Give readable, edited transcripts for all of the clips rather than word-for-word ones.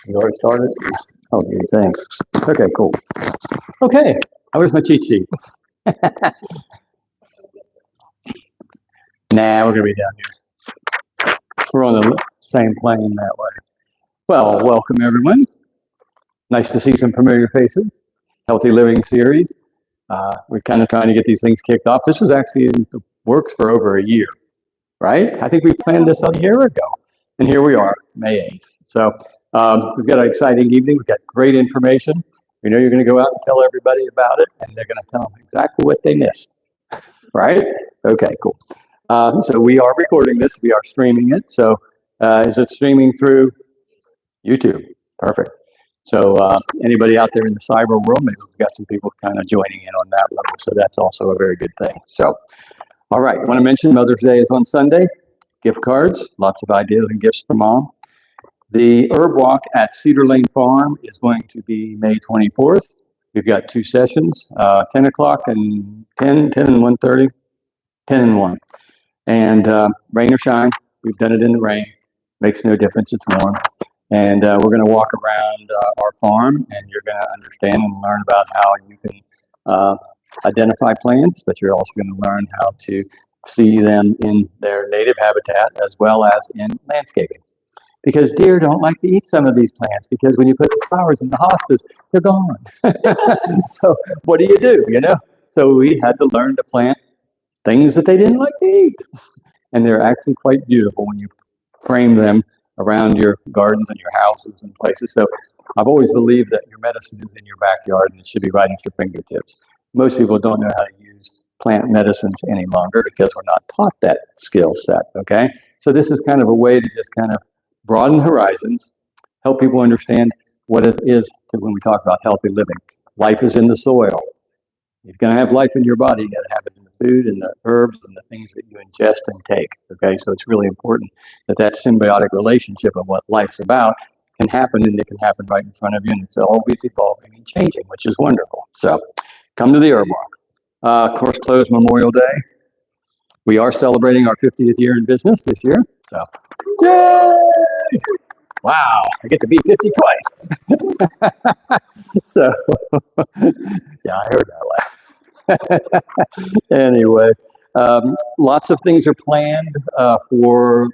You already started? Okay, thanks. Okay, cool. Okay, where's my cheat sheet? Nah, we're going to be down here. We're on the same plane that way. Well, welcome everyone. Nice to see some familiar faces. Healthy Living Series. We're kind of trying to get these things kicked off. This was actually in the works for over a year, right? I think we planned this a year ago. And here we are, May 8th. So we've got an exciting evening. We've got great information. We know you're going to go out and tell everybody about it, and they're going to tell them exactly what they missed, right? Okay, cool. So we are recording this. We are streaming it. So is it streaming through YouTube? Perfect. So anybody out there in the cyber world, maybe we've got some people kind of joining in on that level. So that's also a very good thing. So, all right, I want to mention Mother's Day is on Sunday. Gift cards, lots of ideas and gifts for mom. The Herb Walk at Cedar Lane Farm is going to be May 24th. We've got two sessions, 10 o'clock and 10 and 1:30, 10 and 1. And rain or shine, we've done it in the rain. Makes no difference, it's warm. And we're going to walk around our farm, and you're going to understand and learn about how you can identify plants, but you're also going to learn how to see them in their native habitat as well as in landscaping. Because deer don't like to eat some of these plants, because when you put the flowers in the hostas, they're gone. So what do? You know? So we had to learn to plant things that they didn't like to eat. And they're actually quite beautiful when you frame them around your gardens and your houses and places. So I've always believed that your medicine is in your backyard and it should be right at your fingertips. Most people don't know how to use plant medicines any longer because we're not taught that skill set, okay? So this is kind of a way to just kind of broaden horizons, help people understand what it is when we talk about healthy living. Life is in the soil. You're going to have life in your body. You got to have it in the food and the herbs and the things that you ingest and take. Okay, so it's really important that that symbiotic relationship of what life's about can happen, and it can happen right in front of you, and it's always evolving and changing, which is wonderful. So come to the Herb Walk. Course closed Memorial Day. We are celebrating our 50th year in business this year. So, yay! Wow, I get to be 50 twice. So, yeah, I heard that laugh. Anyway, lots of things are planned throughout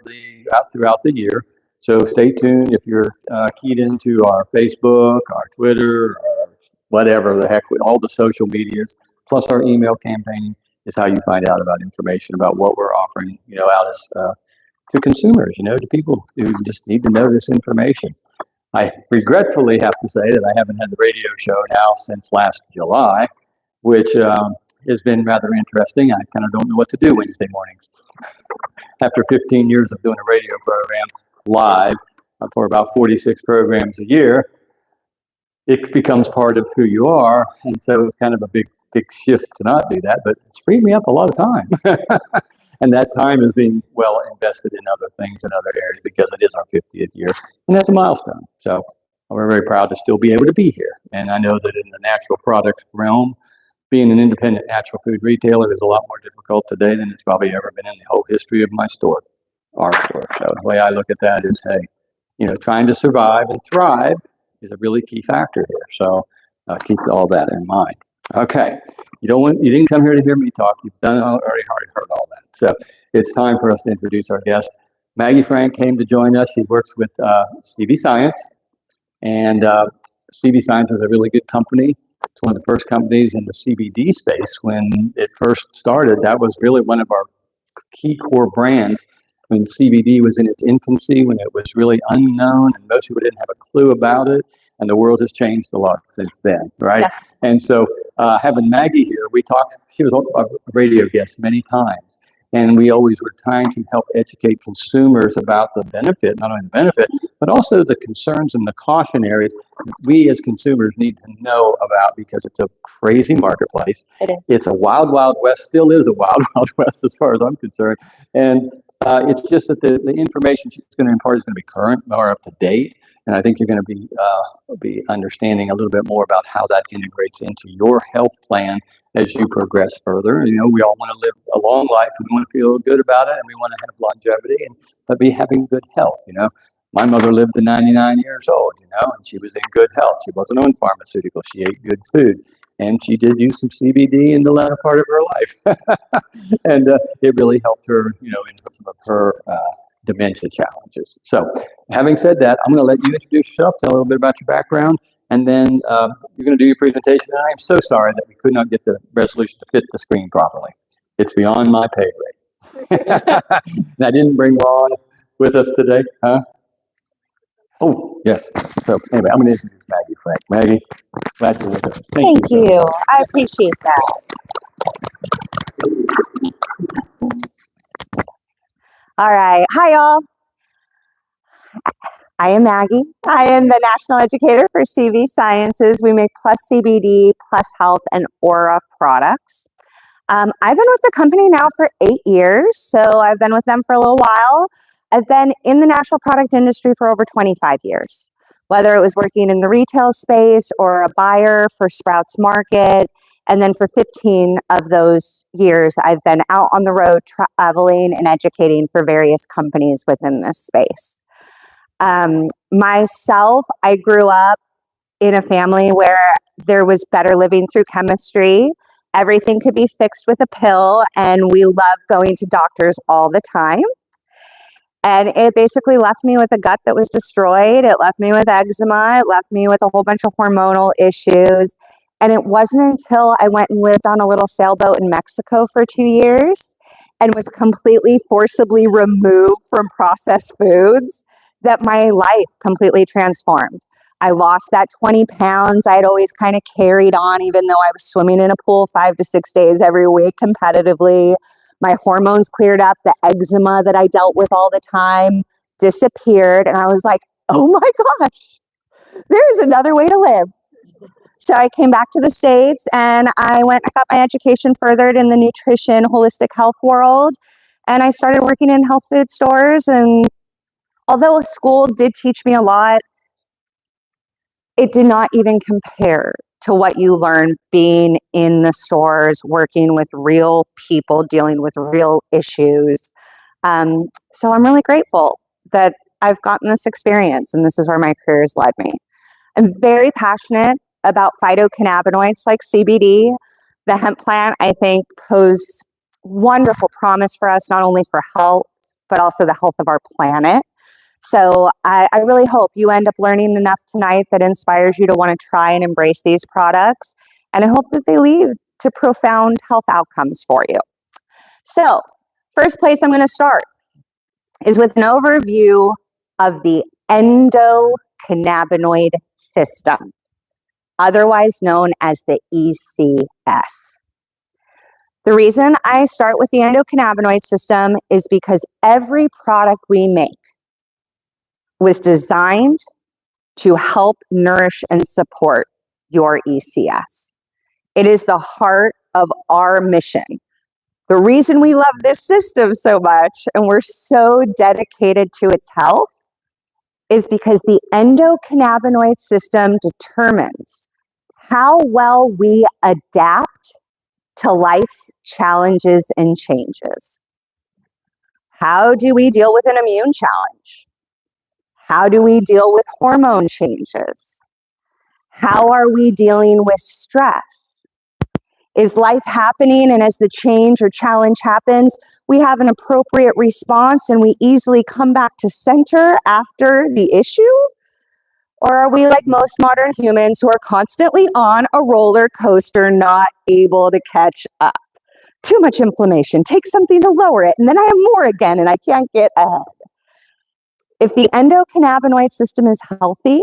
the year. So stay tuned if you're keyed into our Facebook, our Twitter, or whatever the heck, all the social medias, plus our email campaigning is how you find out about information about what we're offering, out as to consumers, to people who just need to know this information. I regretfully have to say that I haven't had the radio show now since last July, which has been rather interesting. I kind of don't know what to do Wednesday mornings. After 15 years of doing a radio program live for about 46 programs a year, it becomes part of who you are. And so it's kind of a big shift to not do that, but it's freed me up a lot of time. And that time is being well invested in other things in other areas because it is our 50th year, and that's a milestone. So we're very proud to still be able to be here. And I know that in the natural products realm, being an independent natural food retailer is a lot more difficult today than it's probably ever been in the whole history of my store, our store. So the way I look at that is, hey, trying to survive and thrive is a really key factor here. So keep all that in mind. Okay, you didn't come here to hear me talk. You've already heard all that. So it's time for us to introduce our guest. Maggie Frank came to join us. She works with CV Science, and CV Science is a really good company. It's one of the first companies in the CBD space. When it first started, that was really one of our key core brands when CBD was in its infancy, when it was really unknown and most people didn't have a clue about it. And the world has changed a lot since then, right? Yeah. And so having Maggie here, she was a radio guest many times. And we always were trying to help educate consumers about the benefit, not only the benefit, but also the concerns and the cautionaries that we as consumers need to know about, because it's a crazy marketplace. It's a wild, wild west, still is a wild, wild west as far as I'm concerned. And it's just that the information she's going to impart is going to be current or up to date. And I think you're going to be understanding a little bit more about how that integrates into your health plan as you progress further. We all want to live a long life, and we want to feel good about it, and we want to have longevity, but be having good health. My mother lived to 99 years old, and she was in good health. She wasn't on pharmaceuticals. She ate good food. And she did use some CBD in the latter part of her life. And it really helped her, in some of her dementia challenges. So having said that, I'm going to let you introduce yourself, tell a little bit about your background, and then you're going to do your presentation. And I am so sorry that we could not get the resolution to fit the screen properly. It's beyond my pay grade. And I didn't bring Ron with us today, huh? Oh, yes. So anyway, I'm going to introduce Maggie Frank. Maggie, glad you're with us. Thank you. I appreciate that. All right. Hi, y'all. I am Maggie. I am the National Educator for CV Sciences. We make PlusCBD, PlusHLTH, and Aura products. I've been with the company now for 8 years, so I've been with them for a little while. I've been in the natural product industry for over 25 years, whether it was working in the retail space or a buyer for Sprouts Market. And then for 15 of those years, I've been out on the road traveling and educating for various companies within this space. Myself, I grew up in a family where there was better living through chemistry. Everything could be fixed with a pill, and we loved going to doctors all the time. And it basically left me with a gut that was destroyed. It left me with eczema. It left me with a whole bunch of hormonal issues. And it wasn't until I went and lived on a little sailboat in Mexico for 2 years and was completely forcibly removed from processed foods that my life completely transformed. I lost that 20 pounds I had always kind of carried on, even though I was swimming in a pool 5 to 6 days every week competitively. My hormones cleared up. The eczema that I dealt with all the time disappeared. And I was like, oh my gosh, there's another way to live. So I came back to the States and I got my education furthered in the nutrition, holistic health world. And I started working in health food stores. And although school did teach me a lot, it did not even compare to what you learn being in the stores, working with real people, dealing with real issues. So I'm really grateful that I've gotten this experience, and this is where my career has led me. I'm very passionate about phytocannabinoids like CBD. The hemp plant, I think, pose wonderful promise for us, not only for health, but also the health of our planet. So I really hope you end up learning enough tonight that inspires you to want to try and embrace these products. And I hope that they lead to profound health outcomes for you. So first place I'm going to start is with an overview of the endocannabinoid system, otherwise known as the ECS. The reason I start with the endocannabinoid system is because every product we make was designed to help nourish and support your ECS. It is the heart of our mission. The reason we love this system so much and we're so dedicated to its health is because the endocannabinoid system determines how well we adapt to life's challenges and changes. How do we deal with an immune challenge? How do we deal with hormone changes? How are we dealing with stress? Is life happening, and as the change or challenge happens, we have an appropriate response and we easily come back to center after the issue? Or are we like most modern humans who are constantly on a roller coaster, not able to catch up? Too much inflammation, take something to lower it, and then I have more again and I can't get ahead. If the endocannabinoid system is healthy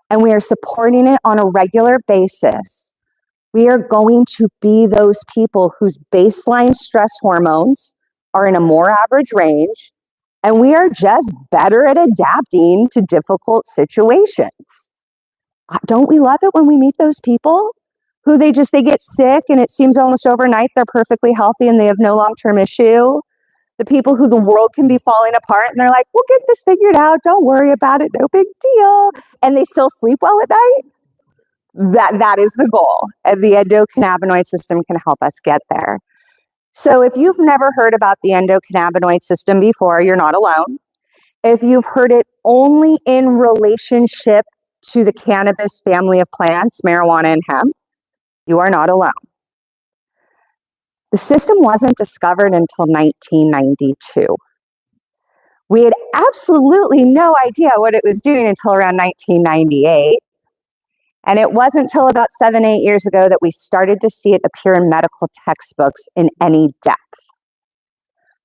and we are supporting it on a regular basis, we are going to be those people whose baseline stress hormones are in a more average range, and we are just better at adapting to difficult situations. Don't we love it when we meet those people who they get sick and it seems almost overnight they're perfectly healthy and they have no long-term issue? The people who the world can be falling apart and they're like, we'll get this figured out. Don't worry about it. No big deal. And they still sleep well at night. That is the goal. And the endocannabinoid system can help us get there. So if you've never heard about the endocannabinoid system before, you're not alone. If you've heard it only in relationship to the cannabis family of plants, marijuana and hemp, you are not alone. The system wasn't discovered until 1992. We had absolutely no idea what it was doing until around 1998. And it wasn't until about 7-8 years ago that we started to see it appear in medical textbooks in any depth.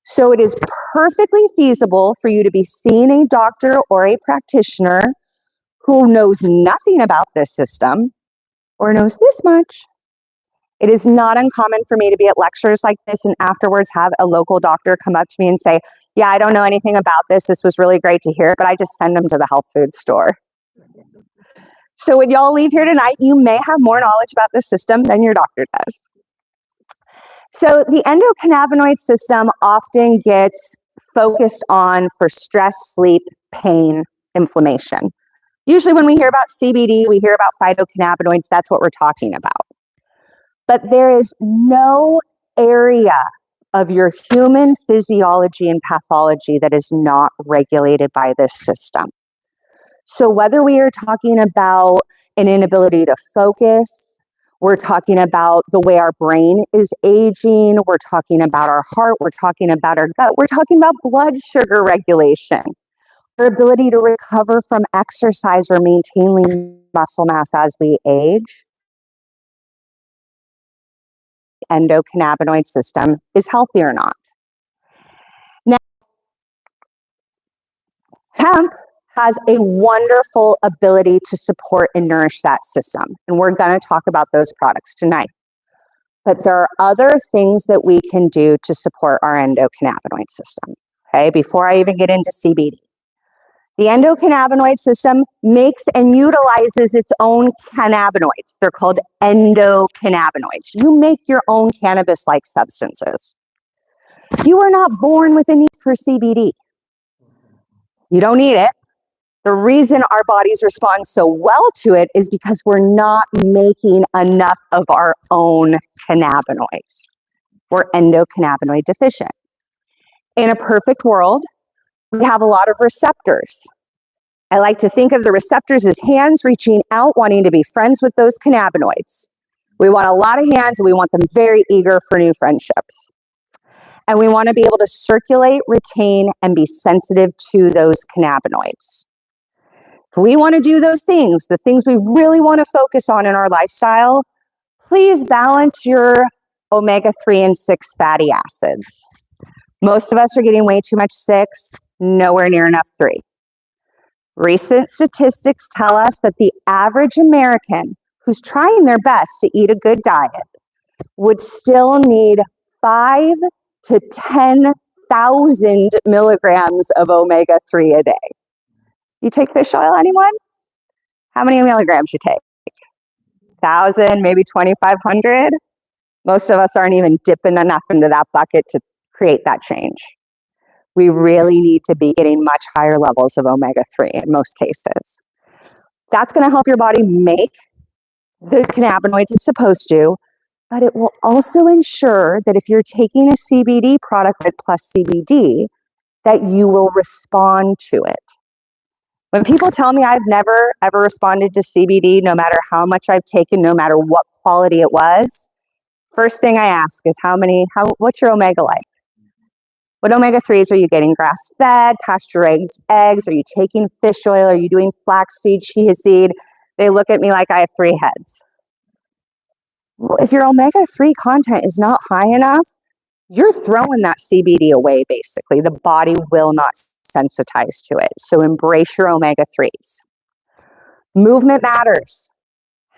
So it is perfectly feasible for you to be seeing a doctor or a practitioner who knows nothing about this system or knows this much. It is not uncommon for me to be at lectures like this and afterwards have a local doctor come up to me and say, yeah, I don't know anything about this. This was really great to hear, but I just send them to the health food store. So when y'all leave here tonight, you may have more knowledge about this system than your doctor does. So the endocannabinoid system often gets focused on for stress, sleep, pain, inflammation. Usually when we hear about CBD, we hear about phytocannabinoids. That's what we're talking about. But there is no area of your human physiology and pathology that is not regulated by this system. So whether we are talking about an inability to focus, we're talking about the way our brain is aging, we're talking about our heart, we're talking about our gut, we're talking about blood sugar regulation, our ability to recover from exercise or maintaining muscle mass as we age, endocannabinoid system is healthy or not. Now, hemp has a wonderful ability to support and nourish that system, and we're going to talk about those products tonight. But there are other things that we can do to support our endocannabinoid system, okay, before I even get into CBD. The endocannabinoid system makes and utilizes its own cannabinoids. They're called endocannabinoids. You make your own cannabis-like substances. You are not born with a need for CBD. You don't need it. The reason our bodies respond so well to it is because we're not making enough of our own cannabinoids. We're endocannabinoid deficient. In a perfect world, we have a lot of receptors. I like to think of the receptors as hands reaching out, wanting to be friends with those cannabinoids. We want a lot of hands, and we want them very eager for new friendships. And we want to be able to circulate, retain, and be sensitive to those cannabinoids. If we want to do those things, the things we really want to focus on in our lifestyle, please balance your omega-3 and 6 fatty acids. Most of us are getting way too much 6, nowhere near enough 3. Recent statistics tell us that the average American who's trying their best to eat a good diet would still need 5 to 10,000 milligrams of omega-3 a day. You take fish oil, anyone? How many milligrams you take? 1,000, maybe 2,500? Most of us aren't even dipping enough into that bucket to create that change. We really need to be getting much higher levels of omega-3 in most cases. That's going to help your body make the cannabinoids it's supposed to, but it will also ensure that if you're taking a CBD product like PlusCBD, that you will respond to it. When people tell me I've never, ever responded to CBD, no matter how much I've taken, no matter what quality it was, first thing I ask is what's your omega like? What omega-3s are you getting? Grass-fed, pasture-raised eggs? Are you taking fish oil? Are you doing flaxseed, chia seed? They look at me like I have 3 heads. Well, if your omega-3 content is not high enough, you're throwing that CBD away, basically. The body will not sensitize to it. So embrace your omega-3s. Movement matters.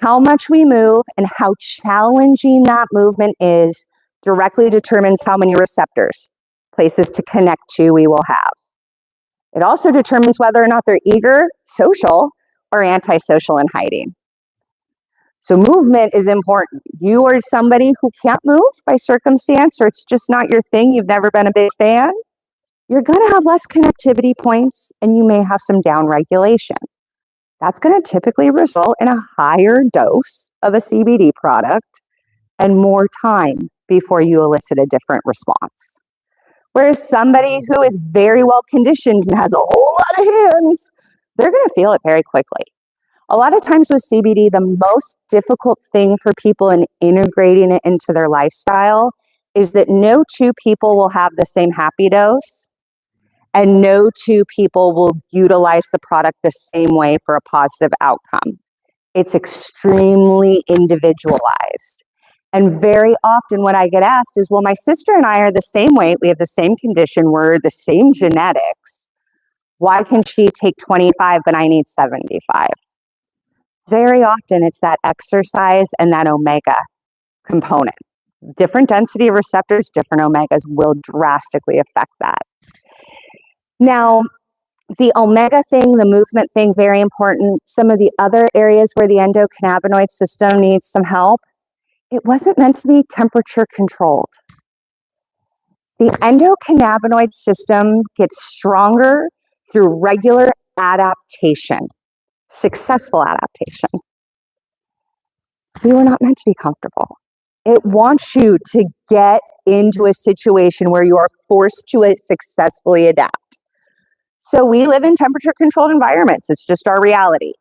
How much we move and how challenging that movement is directly determines how many receptors, places to connect to, we will have. It also determines whether or not they're eager, social, or antisocial and hiding. So movement is important. You are somebody who can't move by circumstance, or it's just not your thing, you've never been a big fan, you're going to have less connectivity points and you may have some downregulation. That's going to typically result in a higher dose of a CBD product and more time before you elicit a different response. Whereas somebody who is very well conditioned and has a whole lot of hands, they're going to feel it very quickly. A lot of times with CBD, the most difficult thing for people in integrating it into their lifestyle is that no two people will have the same happy dose, and no two people will utilize the product the same way for a positive outcome. It's extremely individualized. And very often what I get asked is, well, my sister and I are the same weight, we have the same condition, we're the same genetics. Why can she take 25 but I need 75? Very often it's that exercise and that omega component. Different density of receptors, different omegas will drastically affect that. Now, the omega thing, the movement thing, very important. Some of the other areas where the endocannabinoid system needs some help, it wasn't meant to be temperature controlled. The endocannabinoid system gets stronger through regular adaptation, successful adaptation. We were not meant to be comfortable. It wants you to get into a situation where you are forced to successfully adapt. So we live in temperature controlled environments. It's just our reality.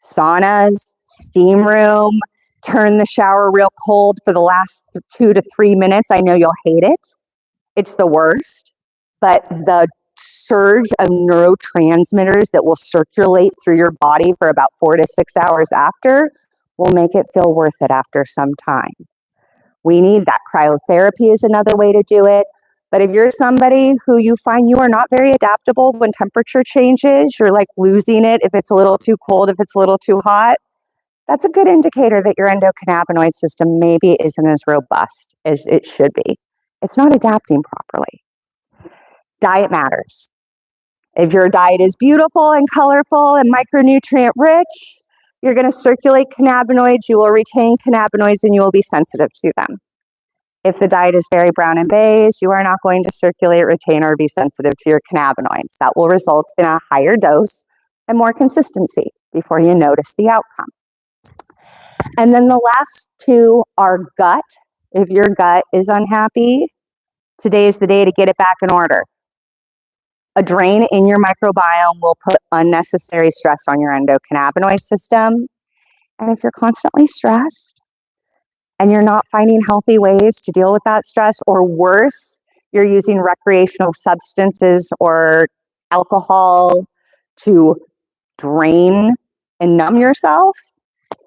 Saunas, steam room, turn the shower real cold for the last 2 to 3 minutes. I know you'll hate it. It's the worst, but the surge of neurotransmitters that will circulate through your body for about 4 to 6 hours after will make it feel worth it after some time. We need that. Cryotherapy is another way to do it. But if you're somebody who you find you are not very adaptable when temperature changes, you're like losing it if it's a little too cold, if it's a little too hot, that's a good indicator that your endocannabinoid system maybe isn't as robust as it should be. It's not adapting properly. Diet matters. If your diet is beautiful and colorful and micronutrient rich, you're going to circulate cannabinoids, you will retain cannabinoids, and you will be sensitive to them. If the diet is very brown and beige, you are not going to circulate, retain, or be sensitive to your cannabinoids. That will result in a higher dose and more consistency before you notice the outcome. And then the last two are gut. If your gut is unhappy, today is the day to get it back in order. A drain in your microbiome will put unnecessary stress on your endocannabinoid system. And if you're constantly stressed and you're not finding healthy ways to deal with that stress, or worse, you're using recreational substances or alcohol to drain and numb yourself,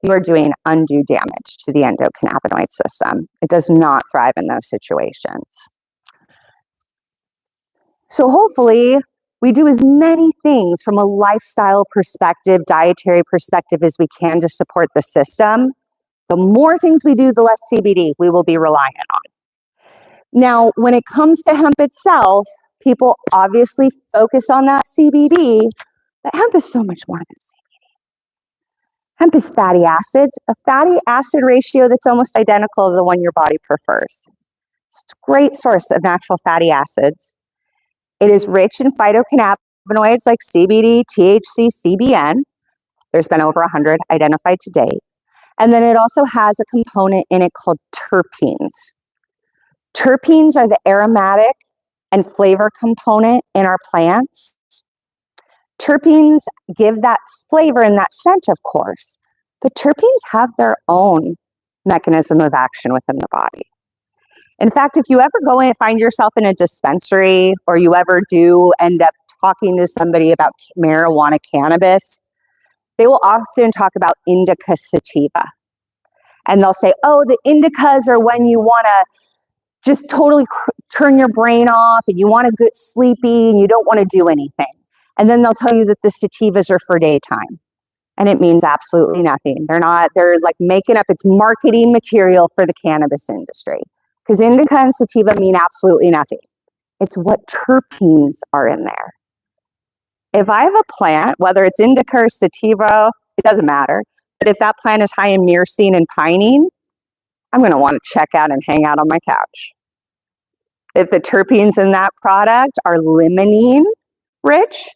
you are doing undue damage to the endocannabinoid system. It does not thrive in those situations. So hopefully we do as many things from a lifestyle perspective, dietary perspective as we can to support the system. The more things we do, the less CBD we will be reliant on. Now, when it comes to hemp itself, people obviously focus on that CBD, but hemp is so much more than CBD. Hemp is fatty acids, a fatty acid ratio that's almost identical to the one your body prefers. So it's a great source of natural fatty acids. It is rich in phytocannabinoids like CBD, THC, CBN. There's been over 100 identified to date. And then it also has a component in it called terpenes. Terpenes are the aromatic and flavor component in our plants. Terpenes give that flavor and that scent, of course, but terpenes have their own mechanism of action within the body. In fact, if you ever go and find yourself in a dispensary, or you ever do end up talking to somebody about marijuana, cannabis, they will often talk about indica sativa. And they'll say, oh, the indicas are when you want to just totally turn your brain off and you want to get sleepy and you don't want to do anything. And then they'll tell you that the sativas are for daytime. And it means absolutely nothing. They're like making up, it's marketing material for the cannabis industry. Because indica and sativa mean absolutely nothing. It's what terpenes are in there. If I have a plant, whether it's indica or sativa, it doesn't matter. But if that plant is high in myrcene and pinene, I'm going to want to check out and hang out on my couch. If the terpenes in that product are limonene rich,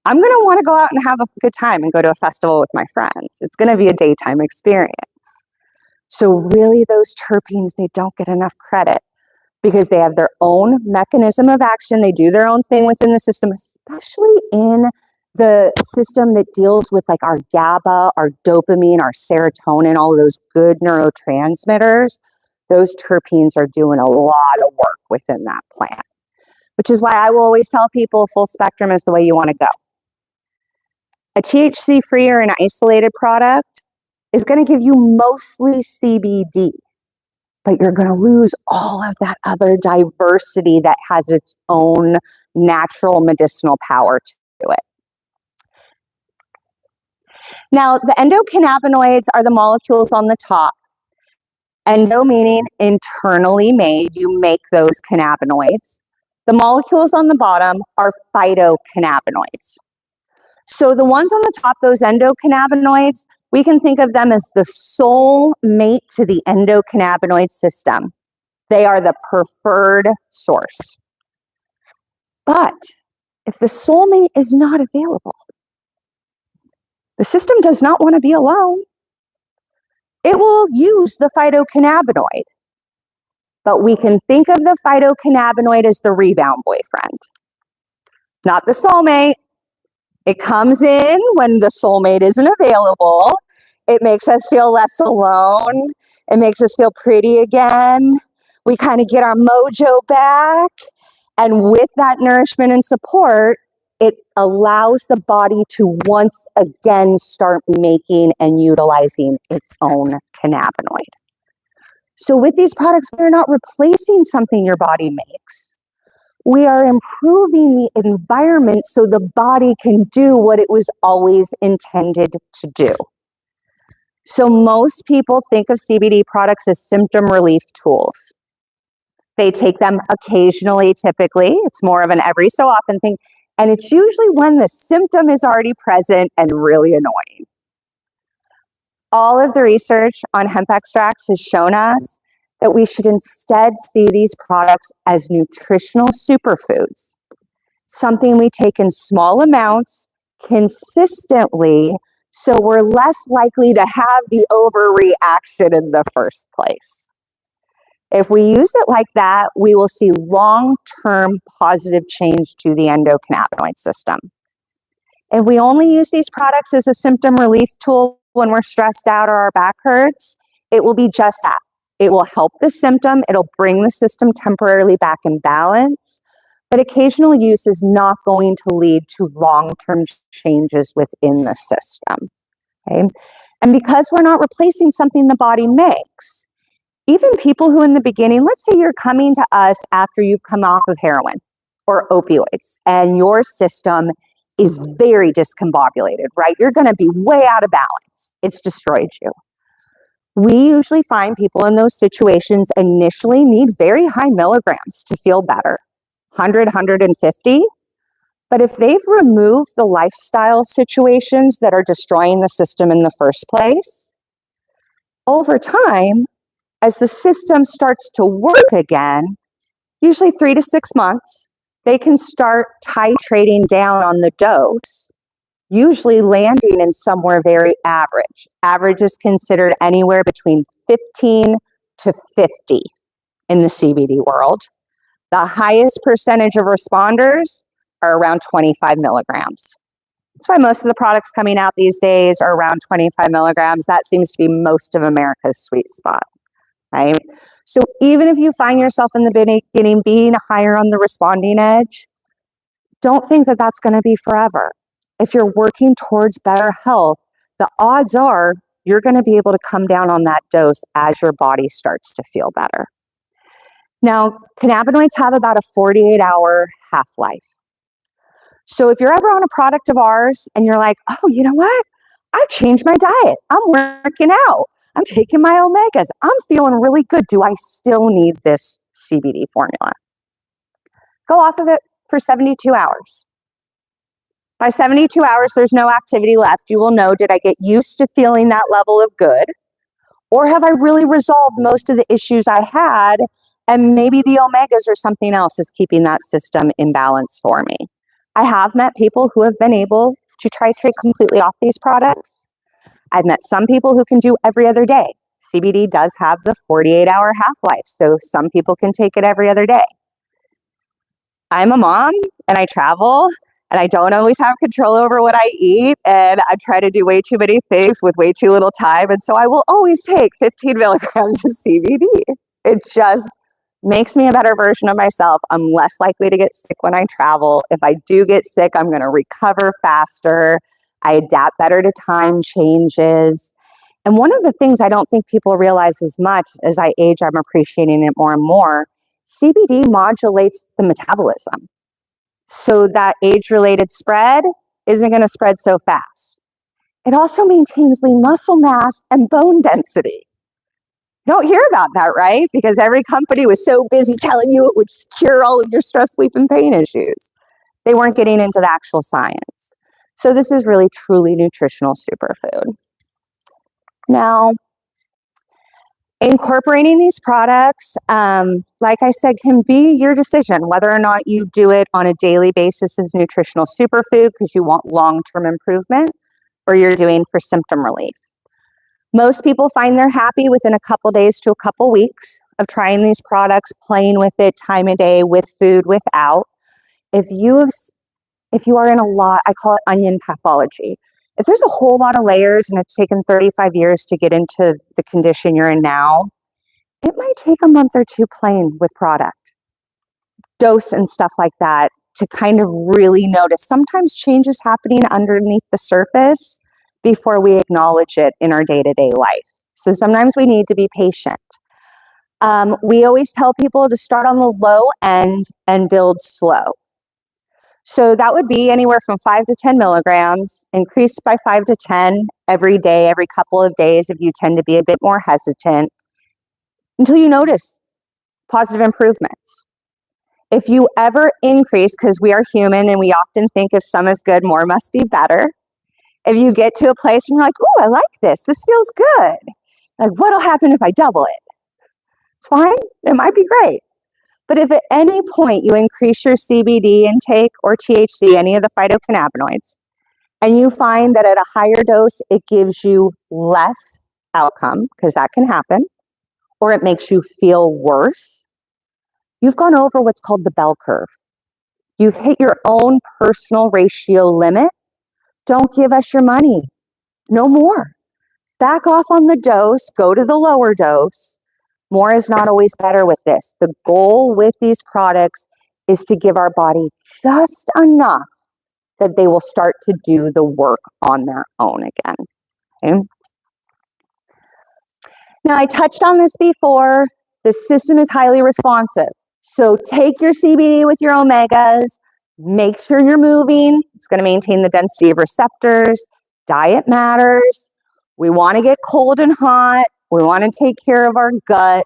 I'm going to want to go out and have a good time and go to a festival with my friends. It's going to be a daytime experience. So really those terpenes, they don't get enough credit. because they have their own mechanism of action. They do their own thing within the system, especially in the system that deals with like our GABA, our dopamine, our serotonin, all of those good neurotransmitters. Those terpenes are doing a lot of work within that plant, which is why I will always tell people full spectrum is the way you want to go. A THC-free or an isolated product is going to give you mostly CBD, but you're going to lose all of that other diversity that has its own natural medicinal power to it. Now, the endocannabinoids are the molecules on the top. Endo meaning internally made, you make those cannabinoids. The molecules on the bottom are phytocannabinoids. So the ones on the top, those endocannabinoids, we can think of them as the soul mate to the endocannabinoid system. They are the preferred source. But if the soulmate is not available, the system does not want to be alone. It will use the phytocannabinoid. But we can think of the phytocannabinoid as the rebound boyfriend, not the soulmate. It comes in when the soulmate isn't available. It makes us feel less alone. It makes us feel pretty again. We kind of get our mojo back. And with that nourishment and support, it allows the body to once again start making and utilizing its own cannabinoid. So with these products, we're not replacing something your body makes. We are improving the environment so the body can do what it was always intended to do. So most people think of CBD products as symptom relief tools. They take them occasionally, typically. It's more of an every so often thing. And it's usually when the symptom is already present and really annoying. All of the research on hemp extracts has shown us that we should instead see these products as nutritional superfoods, something we take in small amounts consistently so we're less likely to have the overreaction in the first place. If we use it like that, we will see long-term positive change to the endocannabinoid system. If we only use these products as a symptom relief tool when we're stressed out or our back hurts, it will be just that. It will help the symptom. It'll bring the system temporarily back in balance. But occasional use is not going to lead to long-term changes within the system. Okay? And because we're not replacing something the body makes, even people who in the beginning, let's say you're coming to us after you've come off of heroin or opioids, and your system is very discombobulated, right? You're going to be way out of balance. It's destroyed you. We usually find people in those situations initially need very high milligrams to feel better, 100, 150. But if they've removed the lifestyle situations that are destroying the system in the first place, over time, as the system starts to work again, usually 3 to 6 months, they can start titrating down on the dose, usually landing in somewhere very average. Average is considered anywhere between 15 to 50 in the CBD world. The highest percentage of responders are around 25 milligrams. That's why most of the products coming out these days are around 25 milligrams. That seems to be most of America's sweet spot, right? So even if you find yourself in the beginning being higher on the responding edge, don't think that that's going to be forever. If you're working towards better health, the odds are you're going to be able to come down on that dose as your body starts to feel better. Now, cannabinoids have about a 48-hour half-life. So if you're ever on a product of ours and you're like, oh, you know what? I've changed my diet. I'm working out. I'm taking my omegas. I'm feeling really good. Do I still need this CBD formula? Go off of it for 72 hours. By 72 hours, there's no activity left. You will know, did I get used to feeling that level of good? Or have I really resolved most of the issues I had? And maybe the omegas or something else is keeping that system in balance for me. I have met people who have been able to titrate completely off these products. I've met some people who can do every other day. CBD does have the 48-hour half-life, so some people can take it every other day. I'm a mom and I travel and I don't always have control over what I eat, and I try to do way too many things with way too little time, and so I will always take 15 milligrams of CBD. It just makes me a better version of myself. I'm less likely to get sick when I travel. If I do get sick, I'm going to recover faster. I adapt better to time changes. And one of the things I don't think people realize as much as I age, I'm appreciating it more and more. CBD modulates the metabolism. So that age-related spread isn't going to spread so fast. It also maintains lean muscle mass and bone density. You don't hear about that, right? Because every company was so busy telling you it would cure all of your stress, sleep, and pain issues. They weren't getting into the actual science. So this is really truly nutritional superfood. Now, incorporating these products, like I said, can be your decision whether or not you do it on a daily basis as nutritional superfood because you want long-term improvement, or you're doing for symptom relief. Most people find they're happy within a couple days to a couple weeks of trying these products, playing with it, time of day, with food, without. If you are in a lot, I call it onion pathology. If there's a whole lot of layers and it's taken 35 years to get into the condition you're in now, it might take a month or two playing with product, dose and stuff like that to kind of really notice. Sometimes change is happening underneath the surface before we acknowledge it in our day-to-day life. So sometimes we need to be patient. We always tell people to start on the low end and build slow. So that would be anywhere from 5 to 10 milligrams, increased by 5 to 10 every day, every couple of days if you tend to be a bit more hesitant, until you notice positive improvements. If you ever increase, because we are human and we often think if some is good, more must be better. If you get to a place and you're like, oh, I like this feels good. Like, what'll happen if I double it? It's fine, it might be great. But if at any point you increase your CBD intake or THC, any of the phytocannabinoids, and you find that at a higher dose, it gives you less outcome, because that can happen, or it makes you feel worse, you've gone over what's called the bell curve. You've hit your own personal ratio limit. Don't give us your money. No more. Back off on the dose, go to the lower dose. More is not always better with this. The goal with these products is to give our body just enough that they will start to do the work on their own again. Okay? Now, I touched on this before. The system is highly responsive. So take your CBD with your omegas. Make sure you're moving. It's going to maintain the density of receptors. Diet matters. We want to get cold and hot. We want to take care of our gut.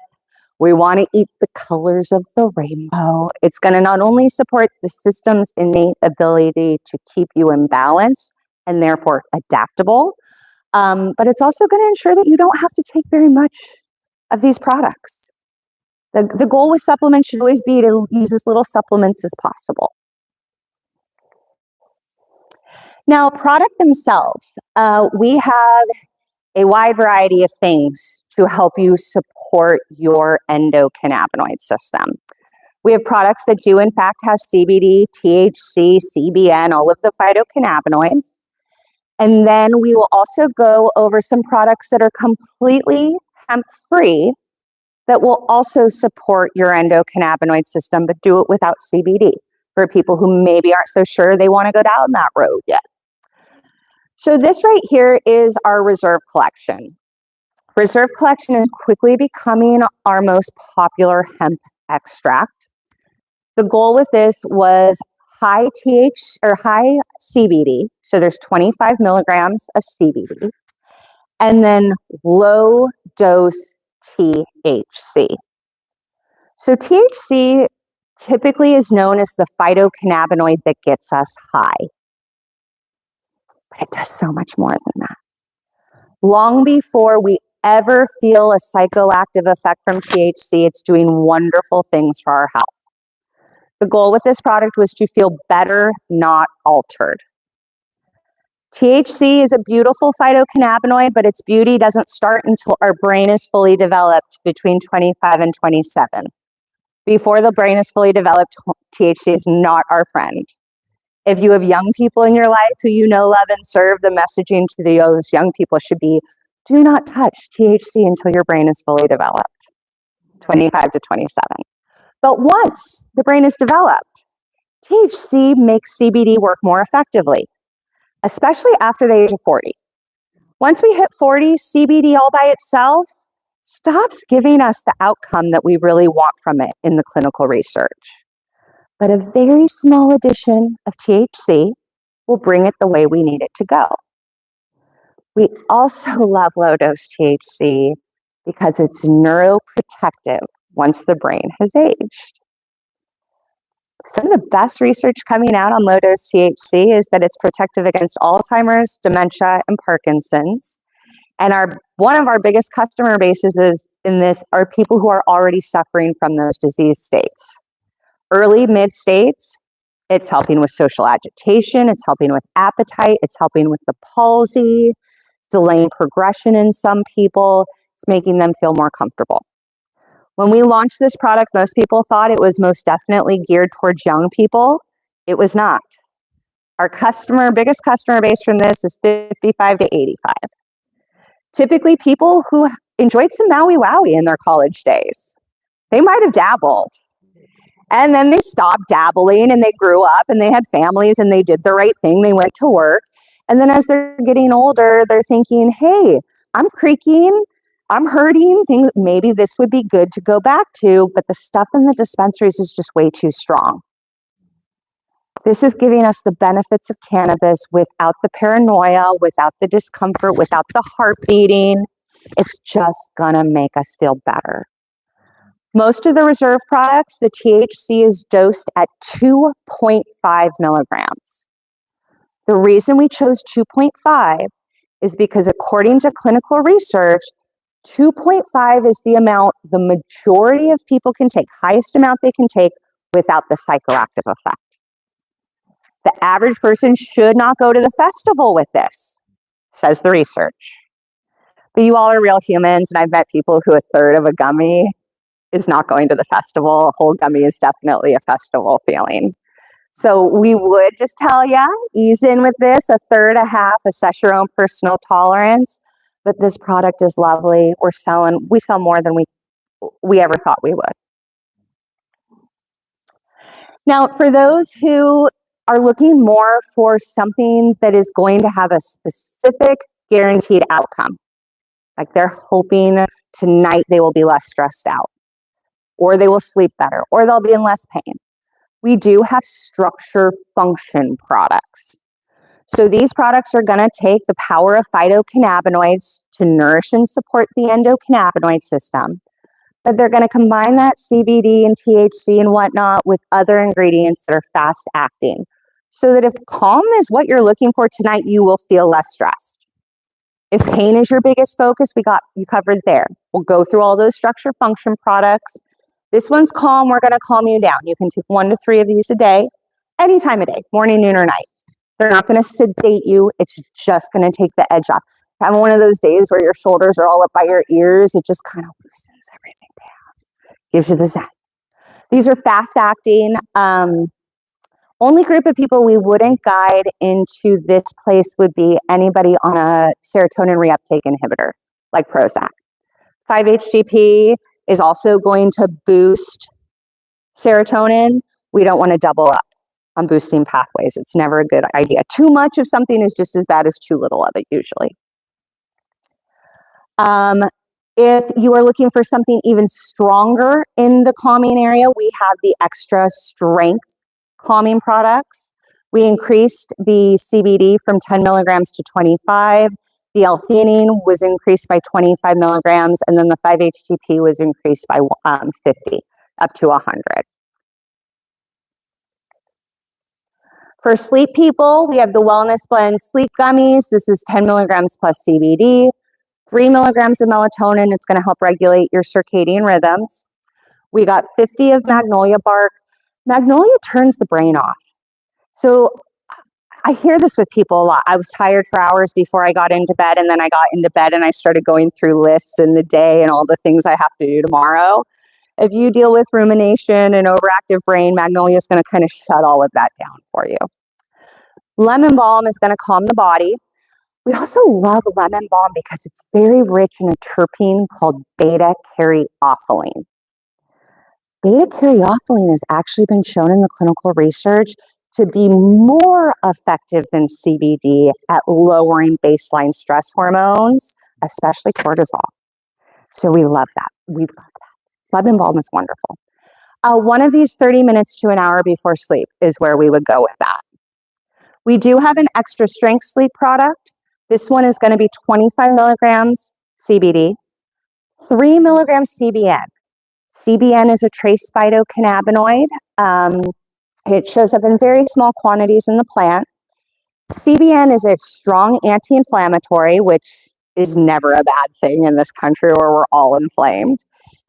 We want to eat the colors of the rainbow. It's going to not only support the system's innate ability to keep you in balance and therefore adaptable, but it's also going to ensure that you don't have to take very much of these products. The goal with supplements should always be to use as little supplements as possible. Now, product themselves, we have a wide variety of things to help you support your endocannabinoid system. We have products that do in fact have CBD, THC, CBN, all of the phytocannabinoids. And then we will also go over some products that are completely hemp-free that will also support your endocannabinoid system, but do it without CBD for people who maybe aren't so sure they want to go down that road yet. So this right here is our Reserve Collection. Reserve Collection is quickly becoming our most popular hemp extract. The goal with this was high CBD, so there's 25 milligrams of CBD, and then low dose THC. So THC typically is known as the phytocannabinoid that gets us high. But it does so much more than that. Long before we ever feel a psychoactive effect from THC, it's doing wonderful things for our health. The goal with this product was to feel better, not altered. THC is a beautiful phytocannabinoid, but its beauty doesn't start until our brain is fully developed between 25 and 27. Before the brain is fully developed, THC is not our friend. If you have young people in your life who you know, love, and serve, the messaging to those young people should be, do not touch THC until your brain is fully developed, 25 to 27. But once the brain is developed, THC makes CBD work more effectively, especially after the age of 40. Once we hit 40, CBD all by itself stops giving us the outcome that we really want from it in the clinical research. But a very small addition of THC will bring it the way we need it to go. We also love low-dose THC because it's neuroprotective once the brain has aged. Some of the best research coming out on low-dose THC is that it's protective against Alzheimer's, dementia, and Parkinson's. And one of our biggest customer bases in this are people who are already suffering from those disease states. Early, mid states, it's helping with social agitation, it's helping with appetite, it's helping with the palsy, delaying progression in some people, it's making them feel more comfortable. When we launched this product, most people thought it was most definitely geared towards young people. It was not. Our biggest customer base from this is 55 to 85. Typically people who enjoyed some Maui Wowie in their college days. They might have dabbled. And then they stopped dabbling and they grew up and they had families and they did the right thing. They went to work. And then as they're getting older, they're thinking, hey, I'm creaking, I'm hurting, things, maybe this would be good to go back to, but the stuff in the dispensaries is just way too strong. This is giving us the benefits of cannabis without the paranoia, without the discomfort, without the heart beating. It's just gonna make us feel better. Most of the reserve products, the THC is dosed at 2.5 milligrams. The reason we chose 2.5 is because according to clinical research, 2.5 is the amount the majority of people can take, highest amount they can take without the psychoactive effect. The average person should not go to the festival with this, says the research. But you all are real humans, and I've met people who a third of a gummy is not going to the festival. A whole gummy is definitely a festival feeling. So we would just tell you, ease in with this, a third, a half, assess your own personal tolerance. But this product is lovely. We sell more than we ever thought we would. Now, for those who are looking more for something that is going to have a specific guaranteed outcome, like they're hoping tonight they will be less stressed out, or they will sleep better, or they'll be in less pain, we do have structure function products. So these products are going to take the power of phytocannabinoids to nourish and support the endocannabinoid system, but they're going to combine that CBD and THC and whatnot with other ingredients that are fast acting, so that if calm is what you're looking for tonight, you will feel less stressed. If pain is your biggest focus, we got you covered there. We'll go through all those structure function products. This one's calm, we're going to calm you down. You can take 1 to 3 of these a day, any time of day, morning, noon, or night. They're not going to sedate you. It's just going to take the edge off. Having one of those days where your shoulders are all up by your ears, it just kind of loosens everything down. Gives you the zen. These are fast acting. Only group of people we wouldn't guide into this place would be anybody on a serotonin reuptake inhibitor, like Prozac. 5-HTP is also going to boost serotonin. We don't want to double up on boosting pathways. It's never a good idea. Too much of something is just as bad as too little of it, usually. If you are looking for something even stronger in the calming area, we have the extra strength calming products. We increased the CBD from 10 milligrams to 25. The L-theanine was increased by 25 milligrams, and then the 5-HTP was increased by 50, up to 100. For sleep people, we have the Wellness Blend Sleep Gummies. This is 10 milligrams plus CBD, 3 milligrams of melatonin. It's going to help regulate your circadian rhythms. We got 50 of magnolia bark. Magnolia turns the brain off. So I hear this with people a lot. I was tired for hours before I got into bed, and then I got into bed and I started going through lists in the day and all the things I have to do tomorrow. If you deal with rumination and overactive brain, Magnolia is going to kind of shut all of that down for you. Lemon balm is going to calm the body. We also love lemon balm because it's very rich in a terpene called beta-caryophyllene. Beta-caryophyllene has actually been shown in the clinical research to be more effective than CBD at lowering baseline stress hormones, especially cortisol. So we love that. We love that. Lemon balm is wonderful. One of these 30 minutes to an hour before sleep is where we would go with that. We do have an extra strength sleep product. This one is going to be 25 milligrams CBD, 3 milligrams CBN. CBN is a trace phytocannabinoid. It shows up in very small quantities in the plant. CBN is a strong anti-inflammatory, which is never a bad thing in this country where we're all inflamed.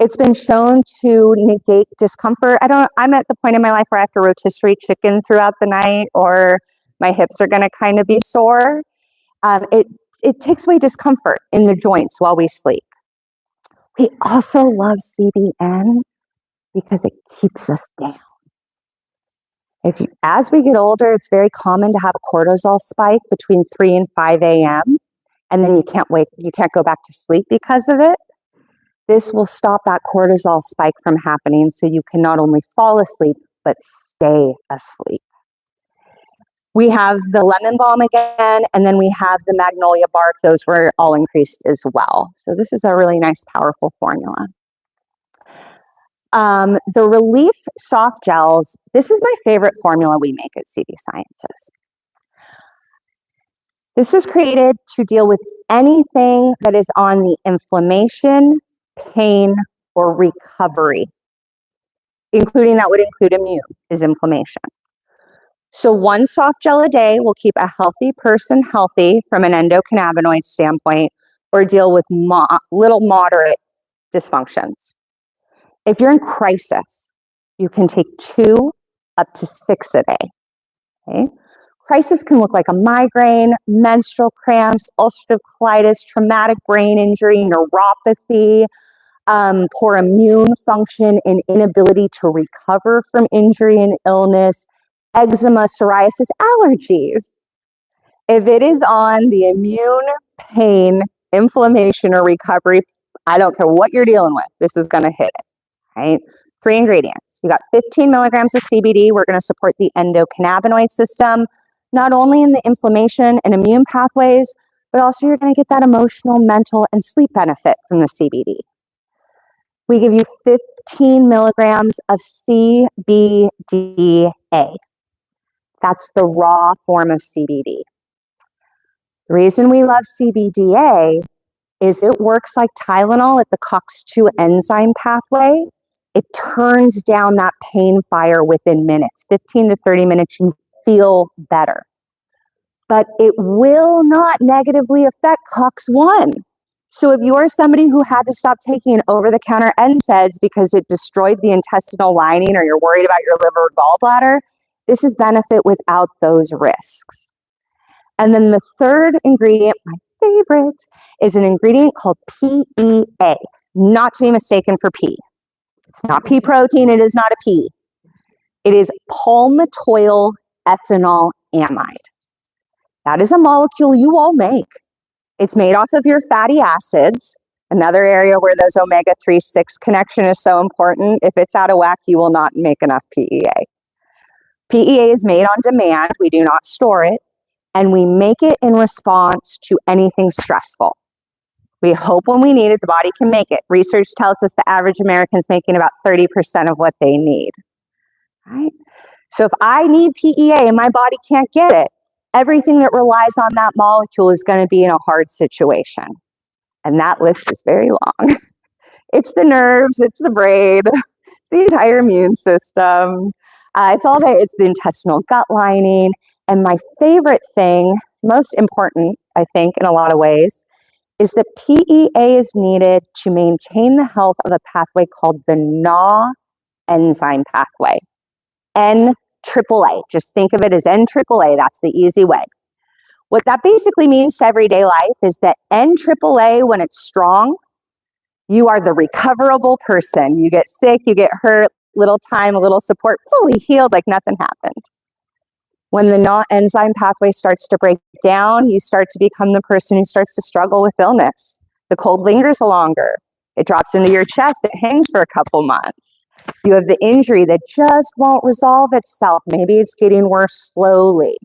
It's been shown to negate discomfort. I'm at the point in my life where I have to rotisserie chicken throughout the night, or my hips are going to kind of be sore. It takes away discomfort in the joints while we sleep. We also love CBN because it keeps us down. As we get older, it's very common to have a cortisol spike between 3 and 5 a.m. and then you can't go back to sleep because of it. This will stop that cortisol spike from happening so you can not only fall asleep, but stay asleep. We have the lemon balm again, and then we have the magnolia bark. Those were all increased as well. So this is a really nice, powerful formula. The Relief Soft Gels, this is my favorite formula we make at CD Sciences. This was created to deal with anything that is on the inflammation, pain, or recovery, including that would include immune, is inflammation. So one soft gel a day will keep a healthy person healthy from an endocannabinoid standpoint, or deal with little moderate dysfunctions. If you're in crisis, you can take 2 up to 6 a day. Okay? Crisis can look like a migraine, menstrual cramps, ulcerative colitis, traumatic brain injury, neuropathy, poor immune function, and inability to recover from injury and illness, eczema, psoriasis, allergies. If it is on the immune, pain, inflammation, or recovery, I don't care what you're dealing with, this is going to hit it. Right? 3 ingredients. You got 15 milligrams of CBD. We're going to support the endocannabinoid system, not only in the inflammation and immune pathways, but also you're going to get that emotional, mental, and sleep benefit from the CBD. We give you 15 milligrams of CBDA. That's the raw form of CBD. The reason we love CBDA is it works like Tylenol at the COX-2 enzyme pathway. It turns down that pain fire within minutes. 15 to 30 minutes, you feel better. But it will not negatively affect COX-1. So if you are somebody who had to stop taking over-the-counter NSAIDs because it destroyed the intestinal lining, or you're worried about your liver or gallbladder, this is benefit without those risks. And then the third ingredient, my favorite, is an ingredient called PEA, not to be mistaken for pea. It's not pea protein, it is not a pea. It is palmitoyl ethanol amide. That is a molecule you all make. It's made off of your fatty acids, another area where those omega-3-6 connection is so important. If it's out of whack, you will not make enough PEA. PEA is made on demand. We do not store it, and we make it in response to anything stressful. We hope when we need it, the body can make it. Research tells us the average American's making about 30% of what they need. Right? So if I need PEA and my body can't get it, everything that relies on that molecule is going to be in a hard situation. And that list is very long. It's the nerves, it's the brain, it's the entire immune system. It's the intestinal gut lining. And my favorite thing, most important, I think, in a lot of ways, is that PEA is needed to maintain the health of a pathway called the NAW enzyme pathway. NAW. AAA. Just think of it as NAAA. That's the easy way. What that basically means to everyday life is that NAAA, when it's strong, you are the recoverable person. You get sick, you get hurt, little time, a little support, fully healed like nothing happened. When the enzyme pathway starts to break down, you start to become the person who starts to struggle with illness. The cold lingers longer. It drops into your chest. It hangs for a couple months. You have the injury that just won't resolve itself. Maybe it's getting worse slowly.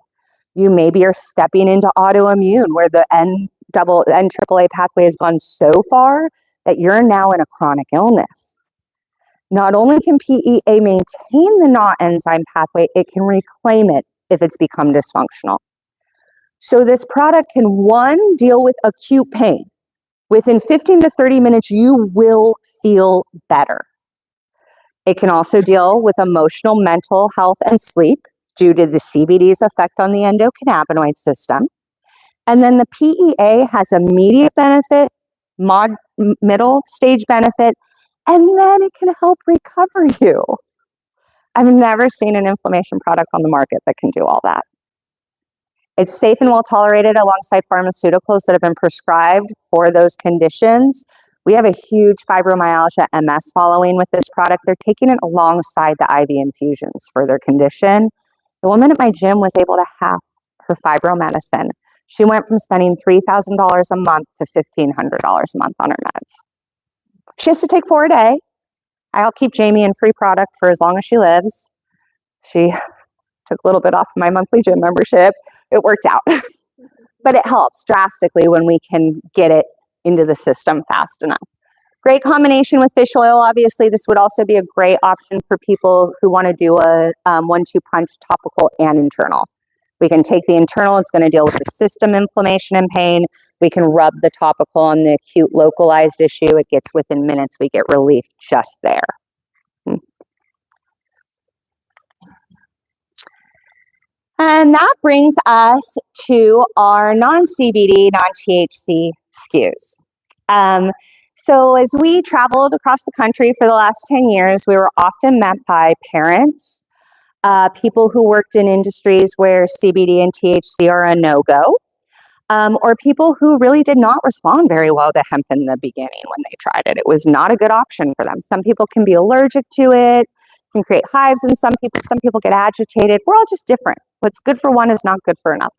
You maybe are stepping into autoimmune where the NAAA pathway has gone so far that you're now in a chronic illness. Not only can PEA maintain the NOT enzyme pathway, it can reclaim it if it's become dysfunctional. So this product can, one, deal with acute pain. Within 15 to 30 minutes, you will feel better. It can also deal with emotional, mental health, and sleep due to the CBD's effect on the endocannabinoid system. And then the PEA has immediate benefit, middle stage benefit, and then it can help recover you. I've never seen an inflammation product on the market that can do all that. It's safe and well tolerated alongside pharmaceuticals that have been prescribed for those conditions. We have a huge fibromyalgia MS following with this product. They're taking it alongside the IV infusions for their condition. The woman at my gym was able to half her fibromedicine. She went from spending $3,000 a month to $1,500 a month on her meds. She has to take 4 a day. I'll keep Jamie in free product for as long as she lives. She took a little bit off of my monthly gym membership. It worked out. But it helps drastically when we can get it into the system fast enough. Great combination with fish oil. Obviously, this would also be a great option for people who want to do a 1-2 punch topical and internal. We can take the internal, it's going to deal with the system inflammation and pain. We can rub the topical on the acute localized issue. It gets within minutes, we get relief just there. And that brings us to our non-CBD, non-THC SKUs. So as we traveled across the country for the last 10 years, we were often met by parents, people who worked in industries where CBD and THC are a no-go, or people who really did not respond very well to hemp in the beginning when they tried it. It was not a good option for them. Some people can be allergic to it, can create hives in some people get agitated. We're all just different. What's good for one is not good for another.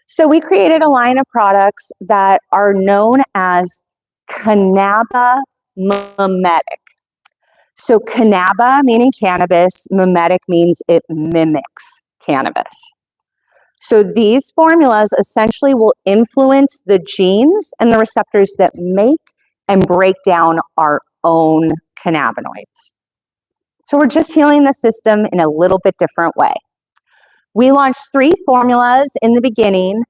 So we created a line of products that are known as cannabis mimetic. So cannabis meaning cannabis, mimetic means it mimics cannabis. So these formulas essentially will influence the genes and the receptors that make and break down our own cannabinoids. So we're just healing the system in a little bit different way. We launched 3 formulas in the beginning.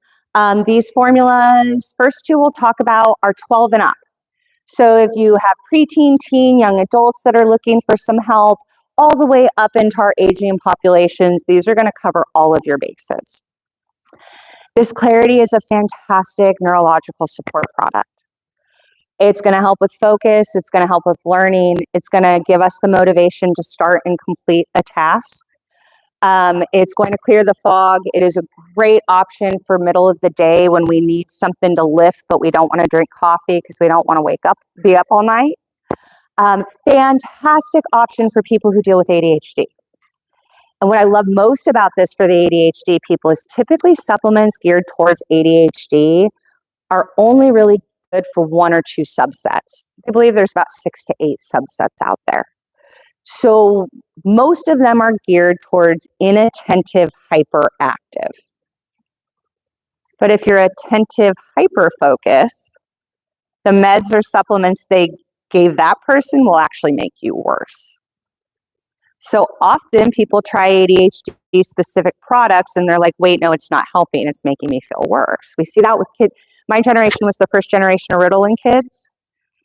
These formulas, first 2 we'll talk about are 12 and up. So if you have preteen, teen, young adults that are looking for some help, all the way up into our aging populations, these are going to cover all of your bases. This Clarity is a fantastic neurological support product. It's going to help with focus. It's going to help with learning. It's going to give us the motivation to start and complete a task. It's going to clear the fog. It is a great option for middle of the day when we need something to lift, but we don't want to drink coffee because we don't want to be up all night. Fantastic option for people who deal with ADHD. And what I love most about this for the ADHD people is typically supplements geared towards ADHD are only really good for 1 or 2 subsets. I believe there's about 6 to 8 subsets out there. So most of them are geared towards inattentive hyperactive. But if you're attentive hyperfocus, the meds or supplements they gave that person will actually make you worse. So often people try ADHD specific products and they're like, wait, no, it's not helping. It's making me feel worse. We see that with kids. My generation was the first generation of Ritalin kids.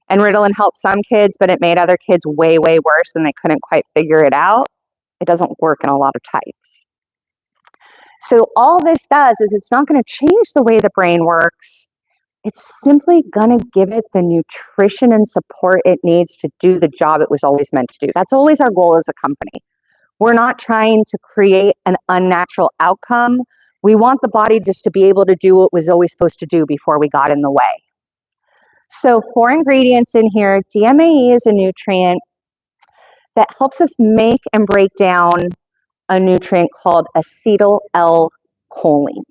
And Ritalin helped some kids, but it made other kids way, way worse and they couldn't quite figure it out. It doesn't work in a lot of types. So all this does is it's not going to change the way the brain works. It's simply going to give it the nutrition and support it needs to do the job it was always meant to do. That's always our goal as a company. We're not trying to create an unnatural outcome. We want the body just to be able to do what it was always supposed to do before we got in the way. So 4 ingredients in here. DMAE is a nutrient that helps us make and break down a nutrient called acetyl-L-choline.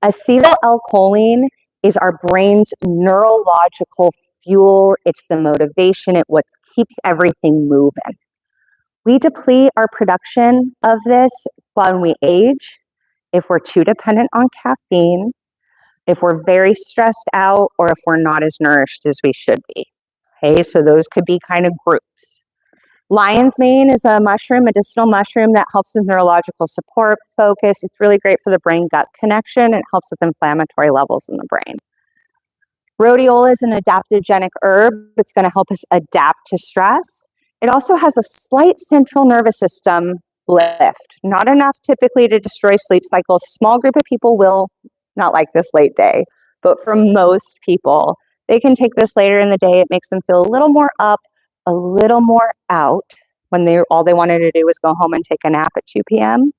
Acetyl-L-choline is our brain's neurological fuel. It's the motivation. It's what keeps everything moving. We deplete our production of this when we age, if we're too dependent on caffeine, if we're very stressed out, or if we're not as nourished as we should be. Okay, so those could be kind of groups. Lion's mane is a mushroom, medicinal mushroom that helps with neurological support, focus. It's really great for the brain-gut connection. It helps with inflammatory levels in the brain. Rhodiola is an adaptogenic herb. It's going to help us adapt to stress. It also has a slight central nervous system lift. Not enough typically to destroy sleep cycles. Small group of people will not like this late day, but for most people, they can take this later in the day. It makes them feel a little more up, a little more out when all they wanted to do was go home and take a nap at 2 p.m.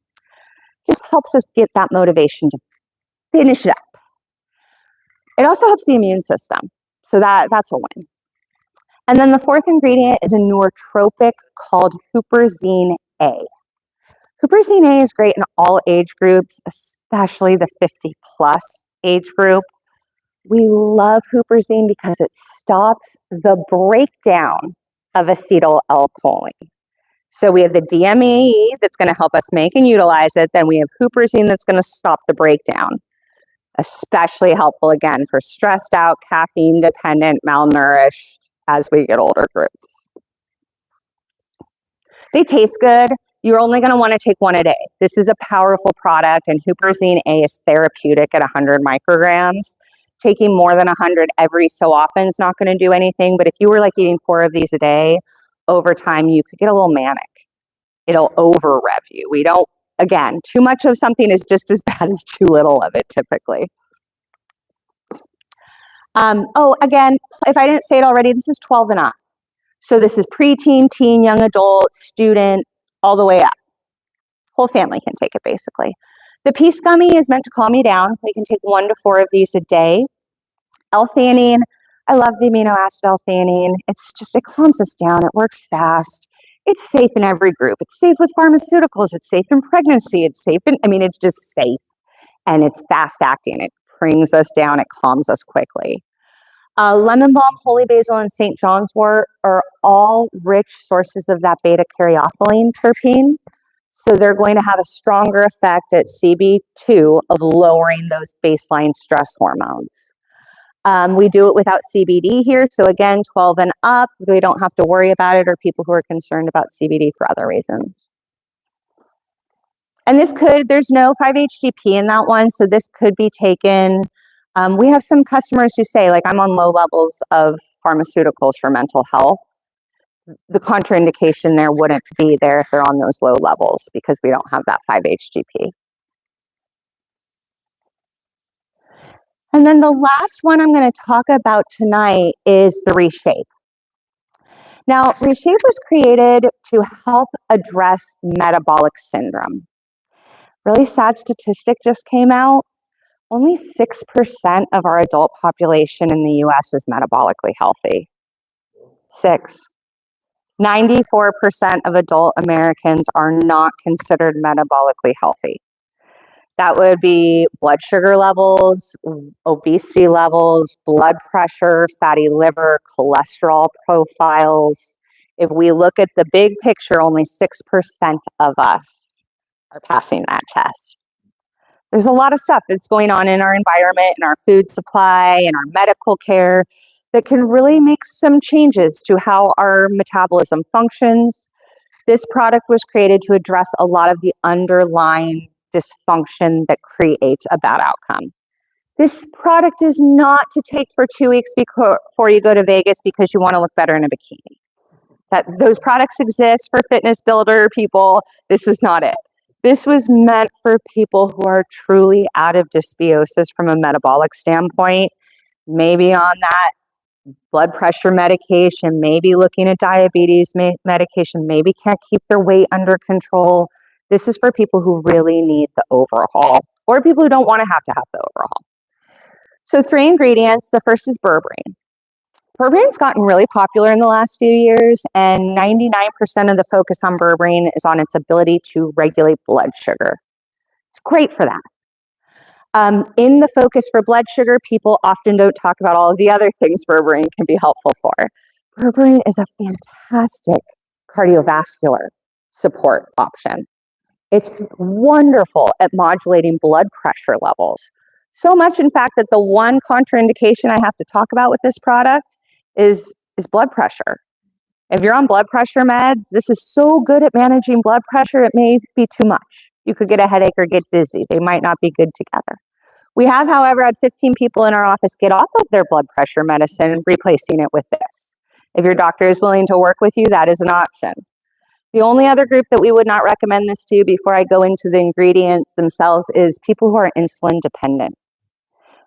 Just helps us get that motivation to finish it up. It also helps the immune system, so that's a win. And then the 4th ingredient is a nootropic called huperzine A. Huperzine A is great in all age groups, especially the 50-plus age group. We love huperzine because it stops the breakdown of acetyl-L-choline. So we have the DMAE that's going to help us make and utilize it. Then we have huperzine that's going to stop the breakdown. Especially helpful, again, for stressed out, caffeine-dependent, malnourished as we get older groups. They taste good. You're only going to want to take 1 a day. This is a powerful product, and huperzine A is therapeutic at 100 micrograms. Taking more than 100 every so often is not going to do anything, but if you were like eating 4 of these a day, over time you could get a little manic. It'll over-rev you. We don't, again, too much of something is just as bad as too little of it typically. Again, if I didn't say it already, this is 12 and up. So this is preteen, teen, young adult, student, all the way up. Whole family can take it basically. The Peace Gummy is meant to calm you down. We can take 1 to 4 of these a day. L-theanine, I love the amino acid L-theanine. It calms us down. It works fast. It's safe in every group. It's safe with pharmaceuticals. It's safe in pregnancy. It's safe in, it's just safe. And it's fast acting. It brings us down. It calms us quickly. Lemon balm, holy basil, and St. John's wort are all rich sources of that beta-caryophyllene terpene. So they're going to have a stronger effect at CB2 of lowering those baseline stress hormones. We do it without CBD here. So again, 12 and up, we don't have to worry about it, or people who are concerned about CBD for other reasons. And there's no 5-HTP in that one, so this could be taken. We have some customers who say, like, I'm on low levels of pharmaceuticals for mental health. The contraindication there wouldn't be there if they're on those low levels because we don't have that 5-HTP. And then the last one I'm going to talk about tonight is the Reshape. Now, Reshape was created to help address metabolic syndrome. Really sad statistic just came out. Only 6% of our adult population in the US is metabolically healthy. 94% of adult Americans are not considered metabolically healthy. That would be blood sugar levels, obesity levels, blood pressure, fatty liver, cholesterol profiles. If we look at the big picture, only 6% of us are passing that test. There's a lot of stuff that's going on in our environment, in our food supply, in our medical care that can really make some changes to how our metabolism functions. This product was created to address a lot of the underlying dysfunction that creates a bad outcome. This product is not to take for 2 weeks before you go to Vegas because you want to look better in a bikini. Those products exist for fitness builder people. This is not it. This was meant for people who are truly out of dysbiosis from a metabolic standpoint, maybe on that blood pressure medication, maybe looking at diabetes medication, maybe can't keep their weight under control. This is for people who really need the overhaul or people who don't want to have the overhaul. So 3 ingredients. The first is berberine. Berberine gotten really popular in the last few years, and 99% of the focus on berberine is on its ability to regulate blood sugar. It's great for that. In the focus for blood sugar, people often don't talk about all of the other things berberine can be helpful for. Berberine is a fantastic cardiovascular support option. It's wonderful at modulating blood pressure levels. So much, in fact, that the one contraindication I have to talk about with this product is blood pressure. If you're on blood pressure meds, this is so good at managing blood pressure, it may be too much. You could get a headache or get dizzy. They might not be good together. We have, however, had 15 people in our office get off of their blood pressure medicine, replacing it with this. If your doctor is willing to work with you, that is an option. The only other group that we would not recommend this to before I go into the ingredients themselves is people who are insulin dependent.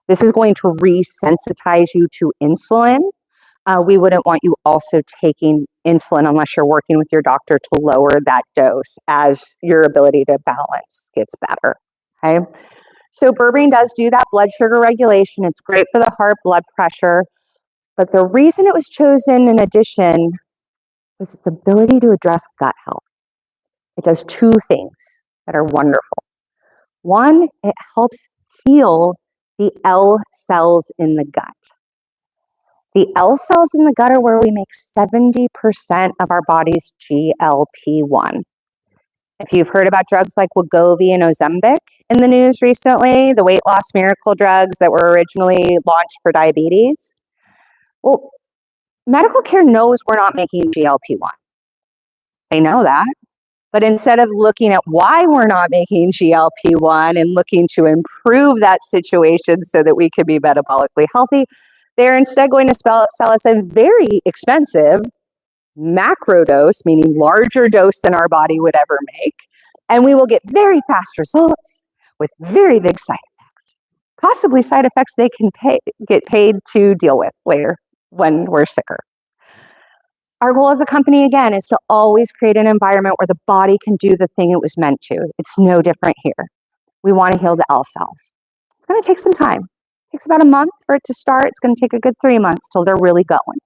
This is going to resensitize you to insulin. We wouldn't want you also taking insulin unless you're working with your doctor to lower that dose as your ability to balance gets better. Okay. So berberine does do that blood sugar regulation. It's great for the heart, blood pressure. But the reason it was chosen in addition was its ability to address gut health. It does 2 things that are wonderful. One, it helps heal the L cells in the gut. The L cells in the gut are where we make 70% of our body's GLP-1. If you've heard about drugs like Wegovy and Ozempic in the news recently, the weight loss miracle drugs that were originally launched for diabetes, well, medical care knows we're not making GLP-1. They know that. But instead of looking at why we're not making GLP-1 and looking to improve that situation so that we can be metabolically healthy, they're instead going to sell us a very expensive macro dose, meaning larger dose than our body would ever make. And we will get very fast results with very big side effects, possibly side effects they can get paid to deal with later when we're sicker. Our goal as a company, again, is to always create an environment where the body can do the thing it was meant to. It's no different here. We want to heal the L cells. It's going to take some time. It takes about a month for it to start. It's going to take a good 3 months till they're really going.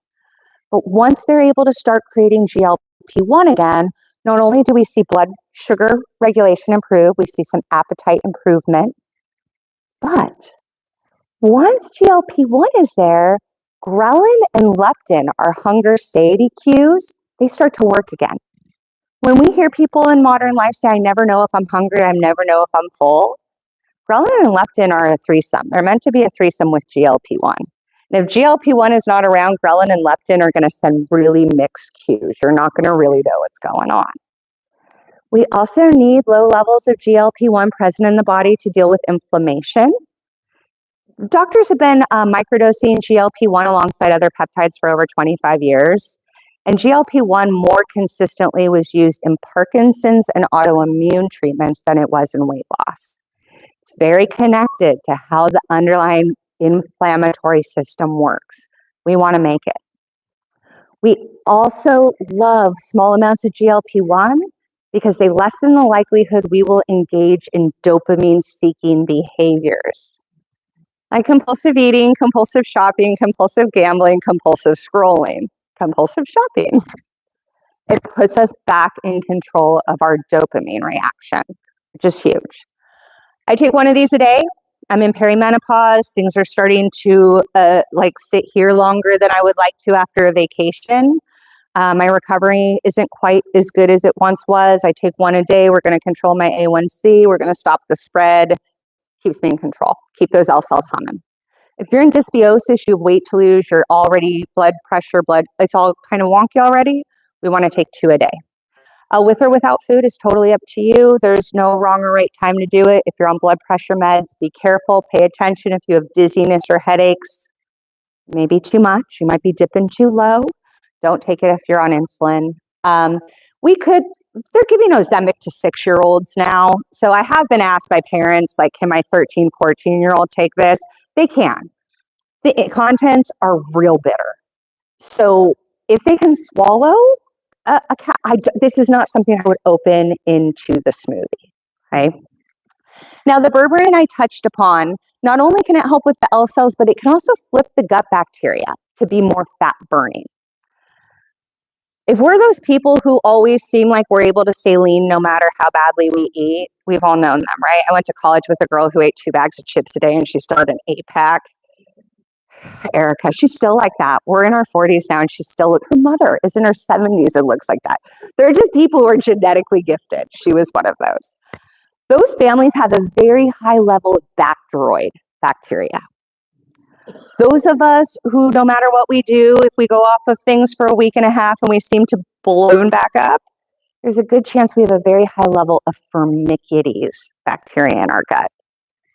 But once they're able to start creating GLP-1 again, not only do we see blood sugar regulation improve, we see some appetite improvement, but once GLP-1 is there, ghrelin and leptin, our hunger satiety cues, they start to work again. When we hear people in modern life say, I never know if I'm hungry, I never know if I'm full, ghrelin and leptin are a threesome. They're meant to be a threesome with GLP-1. And if GLP-1 is not around, ghrelin and leptin are going to send really mixed cues. You're not going to really know what's going on. We also need low levels of GLP-1 present in the body to deal with inflammation. Doctors have been microdosing GLP-1 alongside other peptides for over 25 years. And GLP-1 more consistently was used in Parkinson's and autoimmune treatments than it was in weight loss. It's very connected to how the underlying inflammatory system works. We want to make it. We also love small amounts of GLP-1 because they lessen the likelihood we will engage in dopamine-seeking behaviors, like compulsive eating, compulsive shopping, compulsive gambling, compulsive scrolling, compulsive shopping. It puts us back in control of our dopamine reaction, which is huge. I take 1 of these a day. I'm in perimenopause. Things are starting to sit here longer than I would like to after a vacation. My recovery isn't quite as good as it once was. I take 1 a day. We're going to control my A1C. We're going to stop the spread. Keeps me in control. Keep those L cells humming. If you're in dysbiosis, you have weight to lose, you're already blood pressure, it's all kind of wonky already, we want to take 2 a day. With or without food is totally up to you. There's no wrong or right time to do it. If you're on blood pressure meds, be careful, pay attention. If you have dizziness or headaches, maybe too much. You might be dipping too low. Don't take it if you're on insulin. They're giving Ozempic to 6-year-olds now. So I have been asked by parents, like, can my 13, 14-year-old take this? They can. The contents are real bitter. So if they can swallow this is not something I would open into the smoothie. Okay. Now the berberine I touched upon, not only can it help with the L cells, but it can also flip the gut bacteria to be more fat burning. If we're those people who always seem like we're able to stay lean no matter how badly we eat, we've all known them, right? I went to college with a girl who ate 2 bags of chips a day and she still had an 8-pack. Erica, she's still like that. We're in our 40s now and she's still, her mother is in her 70s and looks like that. There are just people who are genetically gifted. She was one of those. Those families have a very high level of Bacteroid bacteria. Those of us who, no matter what we do, if we go off of things for a week and a half and we seem to balloon back up, there's a good chance we have a very high level of Firmicutes bacteria in our gut.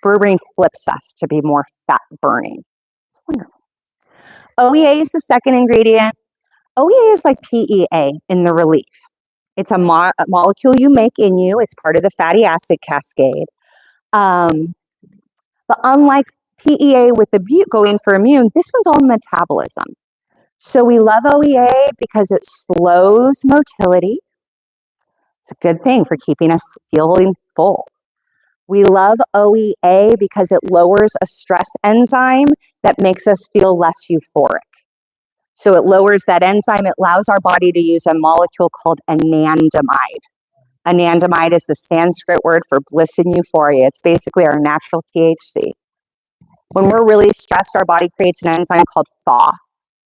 Berberine flips us to be more fat burning. It's wonderful. OEA is the second ingredient. OEA is like PEA in the relief. It's a molecule you make in you. It's part of the fatty acid cascade. But unlike PEA with going for immune, this one's all metabolism. So we love OEA because it slows motility. It's a good thing for keeping us feeling full. We love OEA because it lowers a stress enzyme that makes us feel less euphoric. So it lowers that enzyme. It allows our body to use a molecule called anandamide. Anandamide is the Sanskrit word for bliss and euphoria. It's basically our natural THC. When we're really stressed, our body creates an enzyme called FAAH.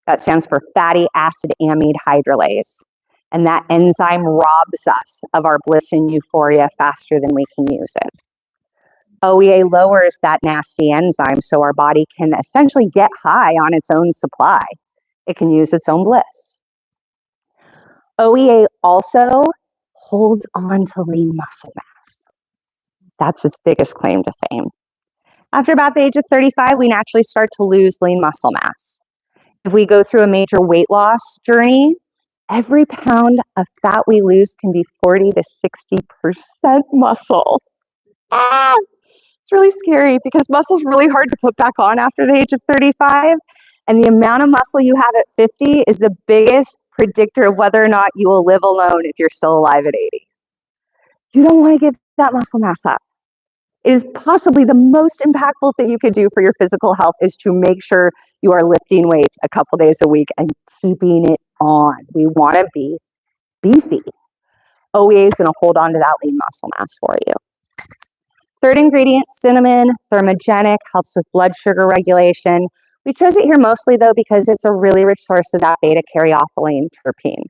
That stands for fatty acid amide hydrolase. And that enzyme robs us of our bliss and euphoria faster than we can use it. OEA lowers that nasty enzyme so our body can essentially get high on its own supply. It can use its own bliss. OEA also holds on to lean muscle mass. That's its biggest claim to fame. After about the age of 35, we naturally start to lose lean muscle mass. If we go through a major weight loss journey, every pound of fat we lose can be 40 to 60% muscle. It's really scary because muscle's really hard to put back on after the age of 35. And the amount of muscle you have at 50 is the biggest predictor of whether or not you will live alone if you're still alive at 80. You don't want to give that muscle mass up. It is possibly the most impactful thing you could do for your physical health is to make sure you are lifting weights a couple days a week and keeping it on. We want to be beefy. OEA is going to hold on to that lean muscle mass for you. Third ingredient, cinnamon, thermogenic, helps with blood sugar regulation. We chose it here mostly though because it's a really rich source of that beta-caryophyllene terpene.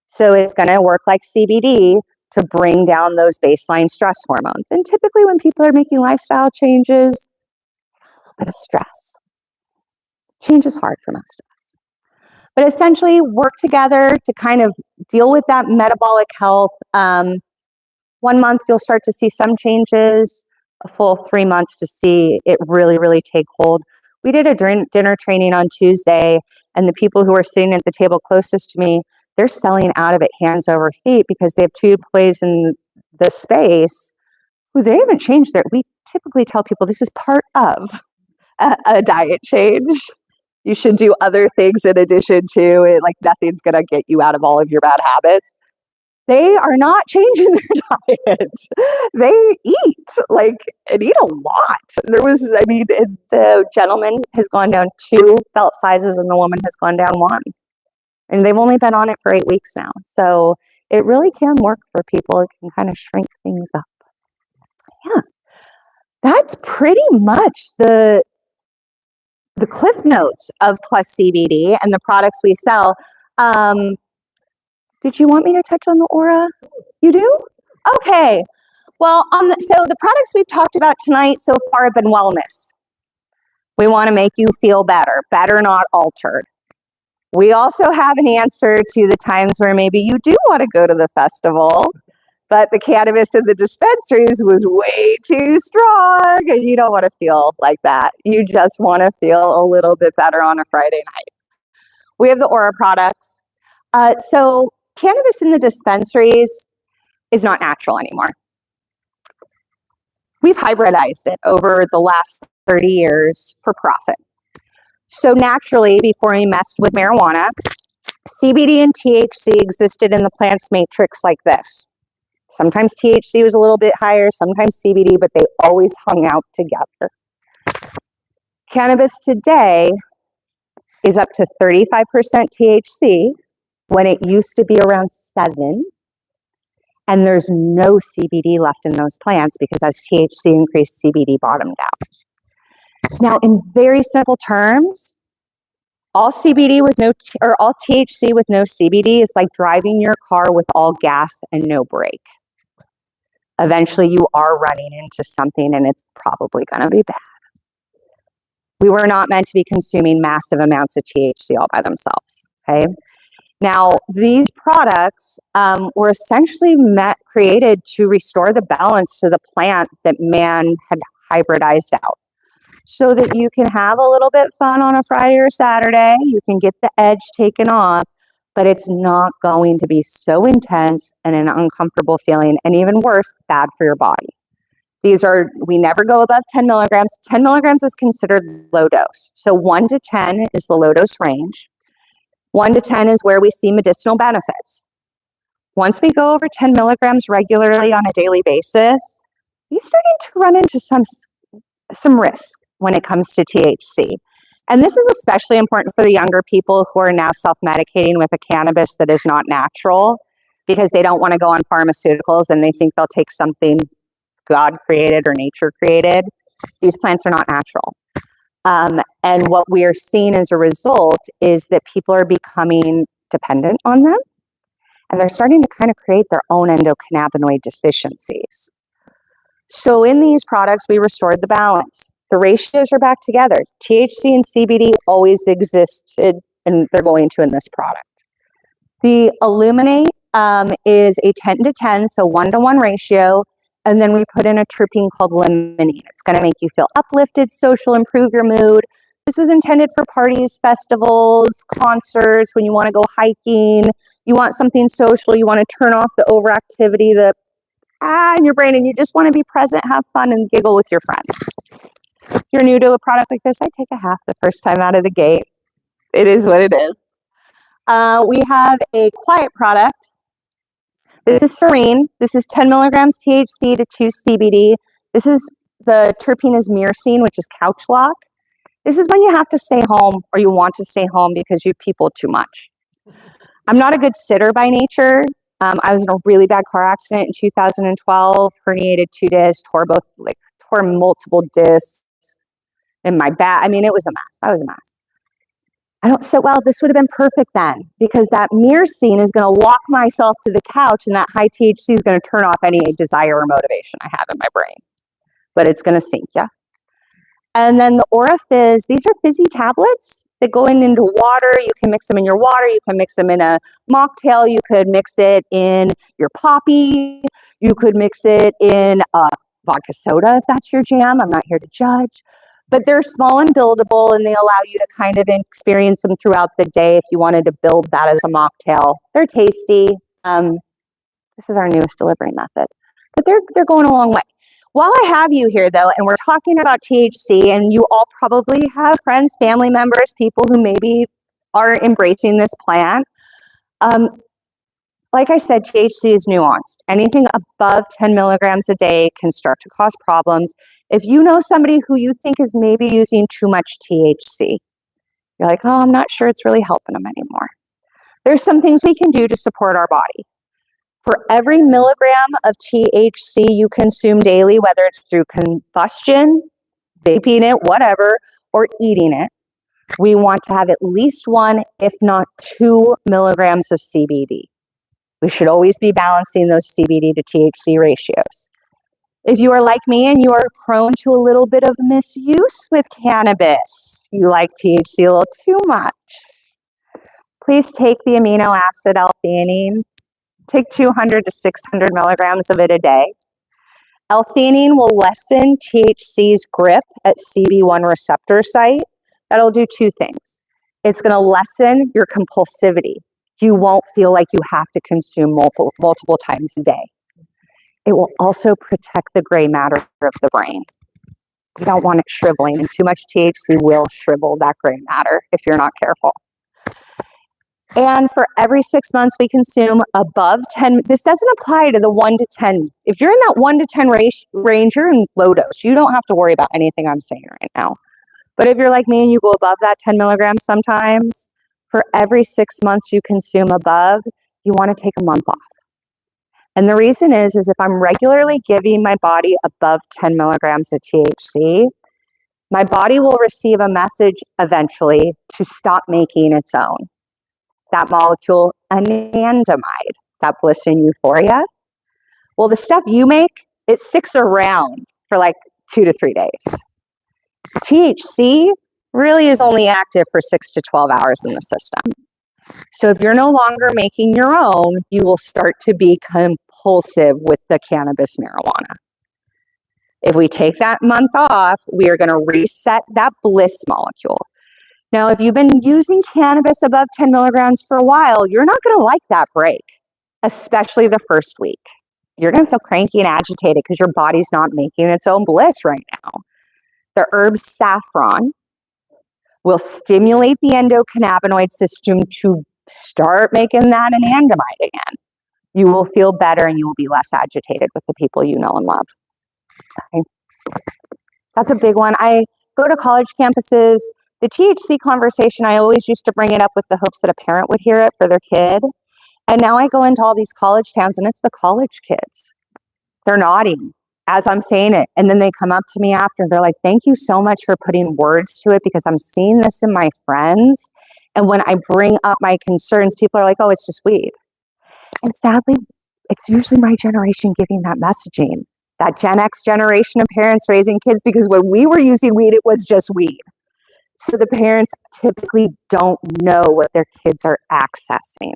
So it's going to work like CBD to bring down those baseline stress hormones. And typically when people are making lifestyle changes, a little bit of stress. Change is hard for most of us. But essentially work together to kind of deal with that metabolic health. 1 month, you'll start to see some changes, a full 3 months to see it really, really take hold. We did a dinner training on Tuesday, and the people who are sitting at the table closest to me, they're selling out of it hands over feet because they have 2 employees in the space who they haven't changed their. We typically tell people this is part of a diet change. You should do other things in addition to it. Like nothing's going to get you out of all of your bad habits. They are not changing their diet. They eat and eat a lot. The gentleman has gone down 2 belt sizes and the woman has gone down 1. And they've only been on it for 8 weeks now. So it really can work for people. It can kind of shrink things up. Yeah. That's pretty much the cliff notes of PlusCBD and the products we sell. Did you want me to touch on the aura? You do? Okay. Well, so the products we've talked about tonight so far have been wellness. We want to make you feel better, not altered. We also have an answer to the times where maybe you do want to go to the festival, but the cannabis in the dispensaries was way too strong and you don't want to feel like that. You just want to feel a little bit better on a Friday night. We have the aura products. So cannabis in the dispensaries is not natural anymore. We've hybridized it over the last 30 years for profit. So naturally, before we messed with marijuana, CBD and THC existed in the plant's matrix like this. Sometimes THC was a little bit higher, sometimes CBD, but they always hung out together. Cannabis today is up to 35% THC when it used to be around 7. And there's no CBD left in those plants because as THC increased, CBD bottomed out. Now, in very simple terms, all CBD with no, or all THC with no CBD is like driving your car with all gas and no brake. Eventually, you are running into something and it's probably going to be bad. We were not meant to be consuming massive amounts of THC all by themselves, okay? Now, these products were essentially created to restore the balance to the plant that man had hybridized out so that you can have a little bit fun on a Friday or Saturday, you can get the edge taken off, but it's not going to be so intense and an uncomfortable feeling, and even worse, bad for your body. We never go above 10 milligrams. 10 milligrams is considered low dose. So 1 to 10 is the low dose range. 1 to 10 is where we see medicinal benefits. Once we go over 10 milligrams regularly on a daily basis, you're starting to run into some risk when it comes to THC. And this is especially important for the younger people who are now self-medicating with a cannabis that is not natural because they don't want to go on pharmaceuticals and they think they'll take something God created or nature created. These plants are not natural. And what we are seeing as a result is that people are becoming dependent on them and they're starting to kind of create their own endocannabinoid deficiencies. So in these products, we restored the balance. The ratios are back together. THC and CBD always existed and they're going to in this product. The Illuminate is a 10 to 10, so 1-to-1 ratio. And then we put in a terpene called limonene. It's going to make you feel uplifted, social, improve your mood. This was intended for parties, festivals, concerts, when you want to go hiking, you want something social, you want to turn off the overactivity, in your brain, and you just want to be present, have fun, and giggle with your friends. If you're new to a product like this, I take a half the first time out of the gate. It is what it is. We have a quiet product. This is Serene. This is 10 milligrams THC to 2 CBD. The terpene is myrcene, which is couch lock. This is when you have to stay home or you want to stay home because you people too much. I'm not a good sitter by nature. I was in a really bad car accident in 2012, herniated 2 discs, tore multiple discs in my back. I mean, it was a mess. I was a mess. I don't sit well. This would have been perfect then because that myrcene is going to lock myself to the couch and that high THC is going to turn off any desire or motivation I have in my brain. But it's going to sink you. And then the Aura Fizz, these are fizzy tablets that go into water. You can mix them in your water. You can mix them in a mocktail. You could mix it in your poppy. You could mix it in a vodka soda if that's your jam. I'm not here to judge. But they're small and buildable, and they allow you to kind of experience them throughout the day if you wanted to build that as a mocktail. They're tasty. This is our newest delivery method. But they're going a long way. While I have you here, though, and we're talking about THC, and you all probably have friends, family members, people who maybe are embracing this plant. Like I said, THC is nuanced. Anything above 10 milligrams a day can start to cause problems. If you know somebody who you think is maybe using too much THC, you're like, oh, I'm not sure it's really helping them anymore. There's some things we can do to support our body. For every milligram of THC you consume daily, whether it's through combustion, vaping it, whatever, or eating it, we want to have at least 1, if not 2 milligrams of CBD. We should always be balancing those CBD to THC ratios. If you are like me and you are prone to a little bit of misuse with cannabis, you like THC a little too much, please take the amino acid L-theanine. Take 200 to 600 milligrams of it a day. L-theanine will lessen THC's grip at CB1 receptor site. That'll do 2 things. It's going to lessen your compulsivity. You won't feel like you have to consume multiple times a day. It will also protect the gray matter of the brain. You don't want it shriveling, and too much THC will shrivel that gray matter if you're not careful. And for every 6 months we consume above 10, this doesn't apply to the 1 to 10. If you're in that 1 to 10 range, you're in low dose. You don't have to worry about anything I'm saying right now. But if you're like me and you go above that 10 milligrams sometimes, for every 6 months you consume above, you want to take a month off. And the reason is if I'm regularly giving my body above 10 milligrams of THC, my body will receive a message eventually to stop making its own. That molecule, anandamide, that bliss and euphoria. Well, the stuff you make, it sticks around for like 2 to 3 days. THC really is only active for 6 to 12 hours in the system. So if you're no longer making your own, you will start to be compulsive with the cannabis marijuana. If we take that month off, we are going to reset that bliss molecule. Now, if you've been using cannabis above 10 milligrams for a while, you're not going to like that break, especially the first week. You're going to feel cranky and agitated because your body's not making its own bliss right now. The herb saffron will stimulate the endocannabinoid system to start making that anandamide again. You will feel better and you will be less agitated with the people you know and love. Okay. That's a big one. I go to college campuses. The THC conversation, I always used to bring it up with the hopes that a parent would hear it for their kid. And now I go into all these college towns and it's the college kids. They're nodding as I'm saying it. And then they come up to me after and they're like, thank you so much for putting words to it because I'm seeing this in my friends. And when I bring up my concerns, people are like, oh, it's just weed. And sadly, it's usually my generation giving that messaging, that Gen X generation of parents raising kids, because when we were using weed, it was just weed. So the parents typically don't know what their kids are accessing.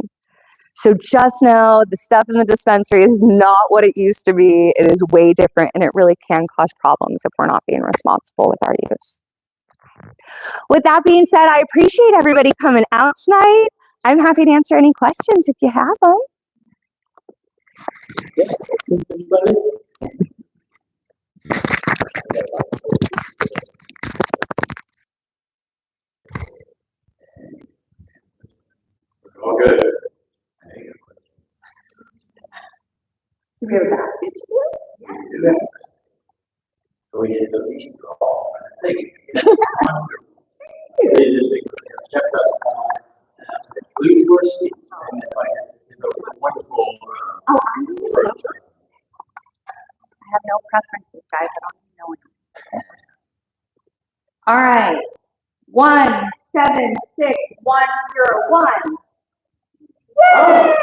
So just know the stuff in the dispensary is not what it used to be. It is way different, and it really can cause problems if we're not being responsible with our use. With that being said, I appreciate everybody coming out tonight. I'm happy to answer any questions if you have them. All good. Do we have a basket to do? Yeah. So we should at least call. I think. They just kept us blue door seats, and it's like it's a wonderful. Oh, I have no preferences, guys. I don't even know. All right. 176101. Yay!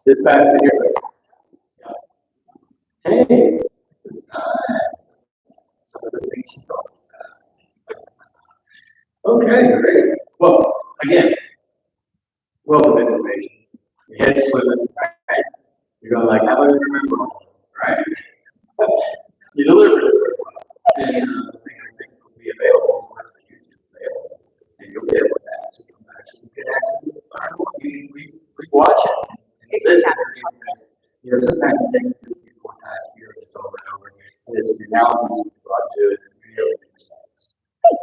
This back to here. Hey. Okay, great. Well, again, welcome to information. Your head's swimming, right? You're going like, how do I remember all this, right? You delivered it very well. And the thing I think will be available is what's available. And you'll be able to actually come back. You can actually learn what we watch it. And listen. You know, sometimes things that people hear this over and over. And it's the analogies you brought to it that really makes sense.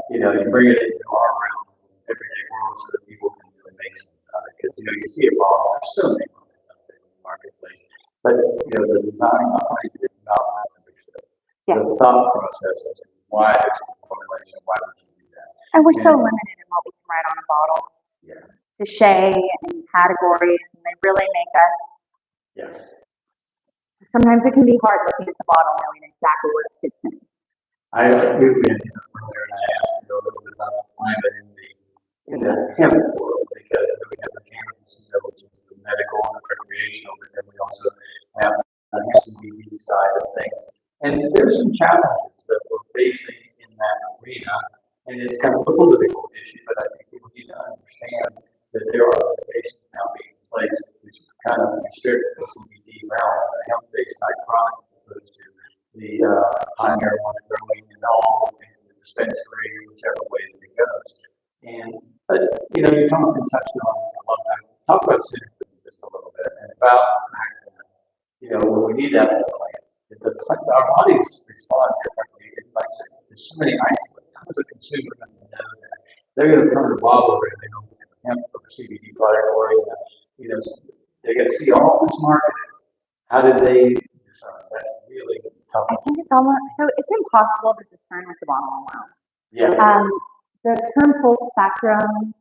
You know, you bring it into our realm, everyday world, so that people can really make sense out of it. Because, you know, you see a bottle, there's so many products out there in the marketplace. But, you know, the design behind it is not that big stuff. Yes. The thought process is why is the formulation, why would you do that? And we're so limited in what we can write on a bottle. Yeah. Cachet and categories, and they really make us. Yeah. Sometimes it can be hard looking at the bottle knowing exactly what it fits in. I agree with you earlier, and I asked you a little bit about the climate in the hemp world, because we have the cannabis, which is the medical and the recreational, but then we also have the CBD side of things. And there's some challenges that we're facing in that arena, and it's kind of a political issue, but I think people need to understand that there are limitations now being placed which kind of restrict the CBD realm, the hemp-based type product, as opposed to the high marijuana growing and all in the dispensary, whichever way that it goes. And but you know, you come up and touched on a lot of time. Talk about synergy just a little bit and about the fact that you know when we need that plant, our bodies respond differently. It's like there's so many isolates. How does a consumer going to know they're going to turn the ball over and they don't get hemp or CBD product or, you know, they got to see all this marketing. How did they decide? That's really tough. I think it's almost, so it's impossible to discern with the bottle alone. Yeah. The term full spectrum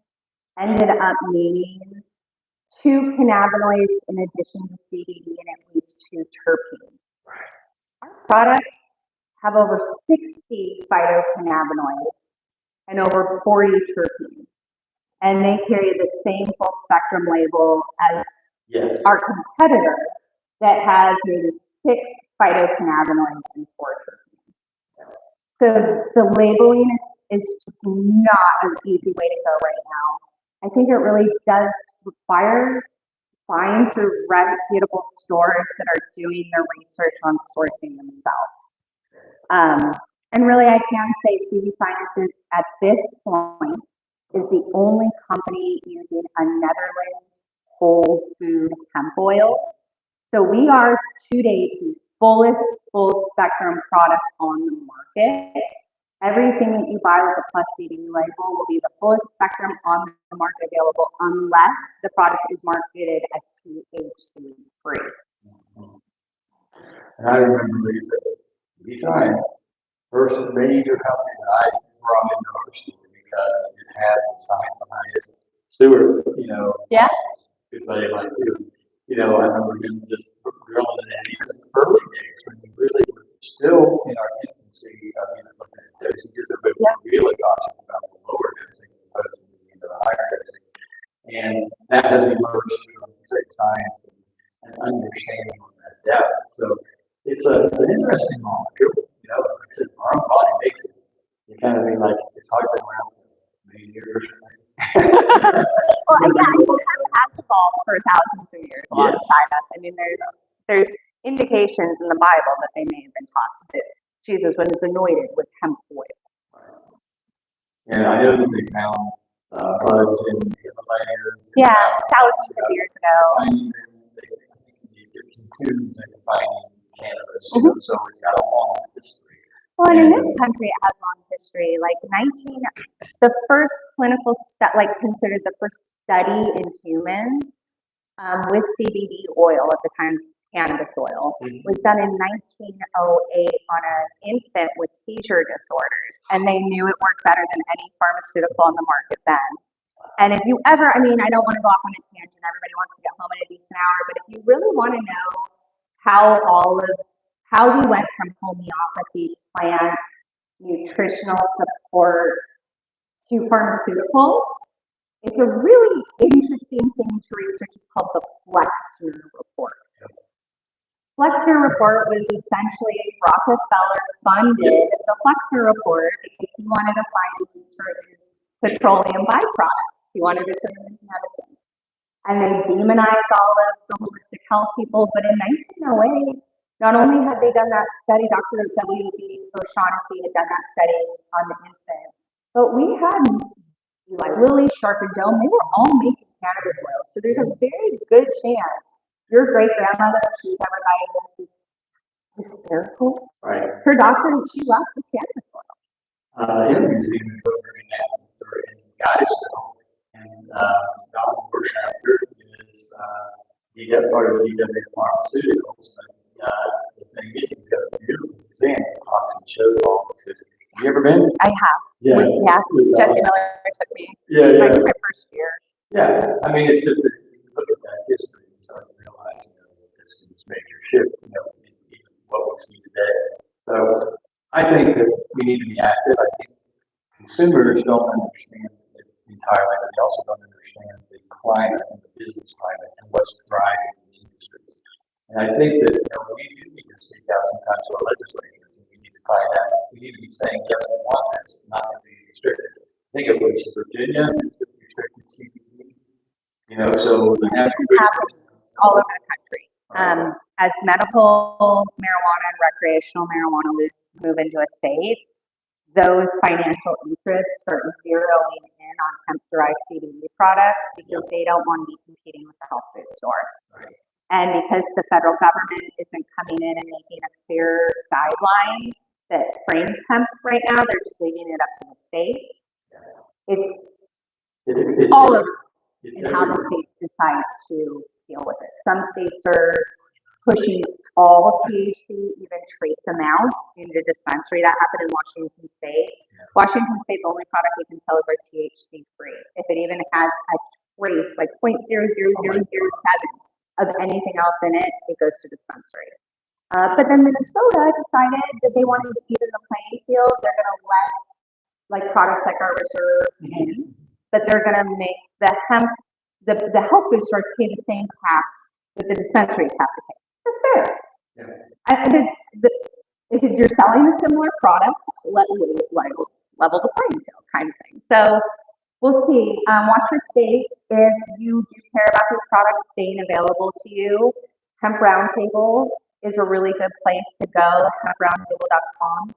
ended up meaning 2 cannabinoids in addition to CBD and at least 2 terpenes. Our products have over 60 phytocannabinoids and over 40 terpenes. And they carry the same full spectrum label as our competitor that has maybe 6 phytocannabinoids and 4 terpenes. So the labeling is just not an easy way to go right now. I think it really does require buying through reputable stores that are doing their research on sourcing themselves. And really, I can say CV Sciences at this point is the only company using a Netherlands whole food hemp oil. So we are to date the fullest full spectrum product on the market. Everything that you buy with a PlusCBD label will be the fullest spectrum on the market available unless the product is marketed as THC free. And I remember these are first major company that I brought into our store because it had the science behind it. Stewart, you know, good buddy of mine too. You know, I remember him just drilling it in even early days when we really were still in our infancy of looking at dosages. Everybody was really cautious about the lower dosing as opposed to the higher dosing. And that has emerged from science and understanding on that depth. So it's an interesting molecule. You know, like I said, our own body makes it. You kind of be like, it's hard to been around for many years. Well, yeah, it has evolved for thousands of years alongside us. I mean, there's indications in the Bible that they may have been taught that Jesus was anointed with hemp oil. And I know that they found buds in the Himalayas. Yeah, thousands of years ago. Egyptian tombs and finding cannabis. You know, so it's got a long history. Well, and in this country, it has a long history. Like the first clinical like considered the first study in humans with CBD oil at the time, cannabis oil, was done in 1908 on an infant with seizure disorders, and they knew it worked better than any pharmaceutical on the market then. And if you ever, I mean, I don't want to go off on a tangent. Everybody wants to get home in a decent hour, but if you really want to know how we went from homeopathy, plant, nutritional support to pharmaceutical, it's a really interesting thing to research. It's called the Flexner Report. Flexner Report was essentially Rockefeller funded the Flexner Report because he wanted to find certain petroleum byproducts. He wanted to turn them into medicine. And they demonized all of the holistic health people. But in 1908, not only had they done that study, Dr. W.B. O'Shaughnessy had done that study on the infant, but we had like Lilly, Sharp and Dome, they were all making cannabis oil. So there's a very good chance your great grandmother, she was ever diagnosed with hysterical. Right. Her doctor, she left with cannabis oil. Museum is over in Geisel, and Don Borschafter is part of DW Pharmaceuticals. The thing is, you've got a beautiful museum. Hawkins shows all this. Have you ever been? I have. Yeah. Jesse Miller took me. My first year. Yeah. I mean, it's just that you look at that history and start to realize, that this major shift, in what we see today. So I think that we need to be active. I think consumers don't understand it entirely, but they also don't understand the climate and the business climate and what's driving the industries. And I think that we do need to speak out sometimes to our legislators, and we need to find out. We need to be saying, yes, we want this, not to be restricted. Think of it as Virginia, restricted CBD. So the natural all over the country. As medical marijuana and recreational marijuana move into a state, those financial interests are zeroing in on hemp-derived CBD products because they don't want to be competing with the health food store. Right. And because the federal government isn't coming in and making a clear guideline that frames hemp right now, they're just leaving it up to the state. it's all over and how the states decide to deal with it. Some states are pushing all THC, even trace amounts, into dispensary. That happened in Washington State. Yeah. Washington State, the only product we can sell is our THC free. If it even has a trace, like 0.00007 of anything else in it, it goes to dispensary. But then Minnesota decided that they wanted to even the playing field. They're going to let like products like our reserve in, but they're going to make the hemp, the health food stores pay the same tax that the dispensaries have to pay. That's fair. Yeah. If you're selling a similar product, level the playing field kind of thing. So we'll see. Watch your state. If you do care about these products staying available to you, Hemp Roundtable is a really good place to go, hemproundtable.com.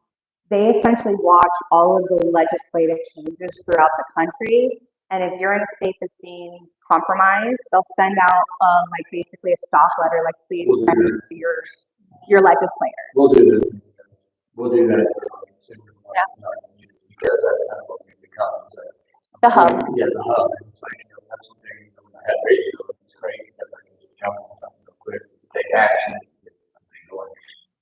They essentially watch all of the legislative changes throughout the country. And if you're in a state that's being compromised, they'll send out like basically a stop letter, like please send this to your legislator. We'll do that. We'll do that. Yeah. Because that's kind of what we've become. The hub. Yeah, the hub. It's like, that's something when I had radio, it's great because I can just jump on something real quick, take action, get something going.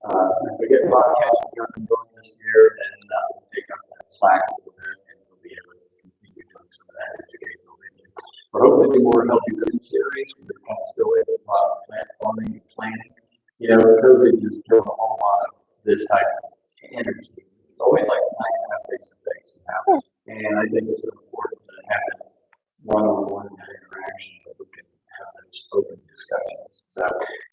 If we get podcasts going this year, then we'll take up that slack a little bit and we'll be able to continue doing some of that educational video. We're hoping to do more healthy living series. We're kind of still in plant farming and planning. You know, COVID just drove a whole lot of this type of energy. It's always like nice to have face to face. And I think it's important to have one-on-one interaction that we can have those open discussions. So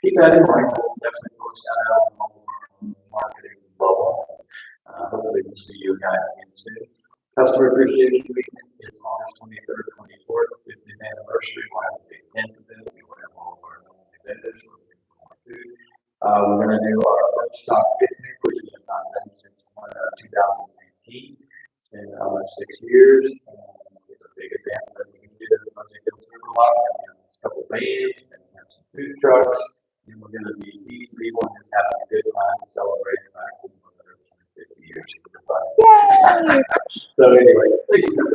keep that in mind. We'll definitely post that out on all of our marketing bubble. Hopefully we'll see you guys again soon. Customer Appreciation Week is August 23rd, 24th, 50th anniversary. We'll have a big tent event. We'll have all of our vendors. Food. We're going to do our first stock picnic, which is not done since 2019. It's been almost 6 years. It's a big event that we can do at the Mosaic Hills River Lot. We're going to have a couple of bands and have some food trucks. And we're going to be eating. Everyone is having a good time celebrating back to 150 years. Yay! So anyway, thank you.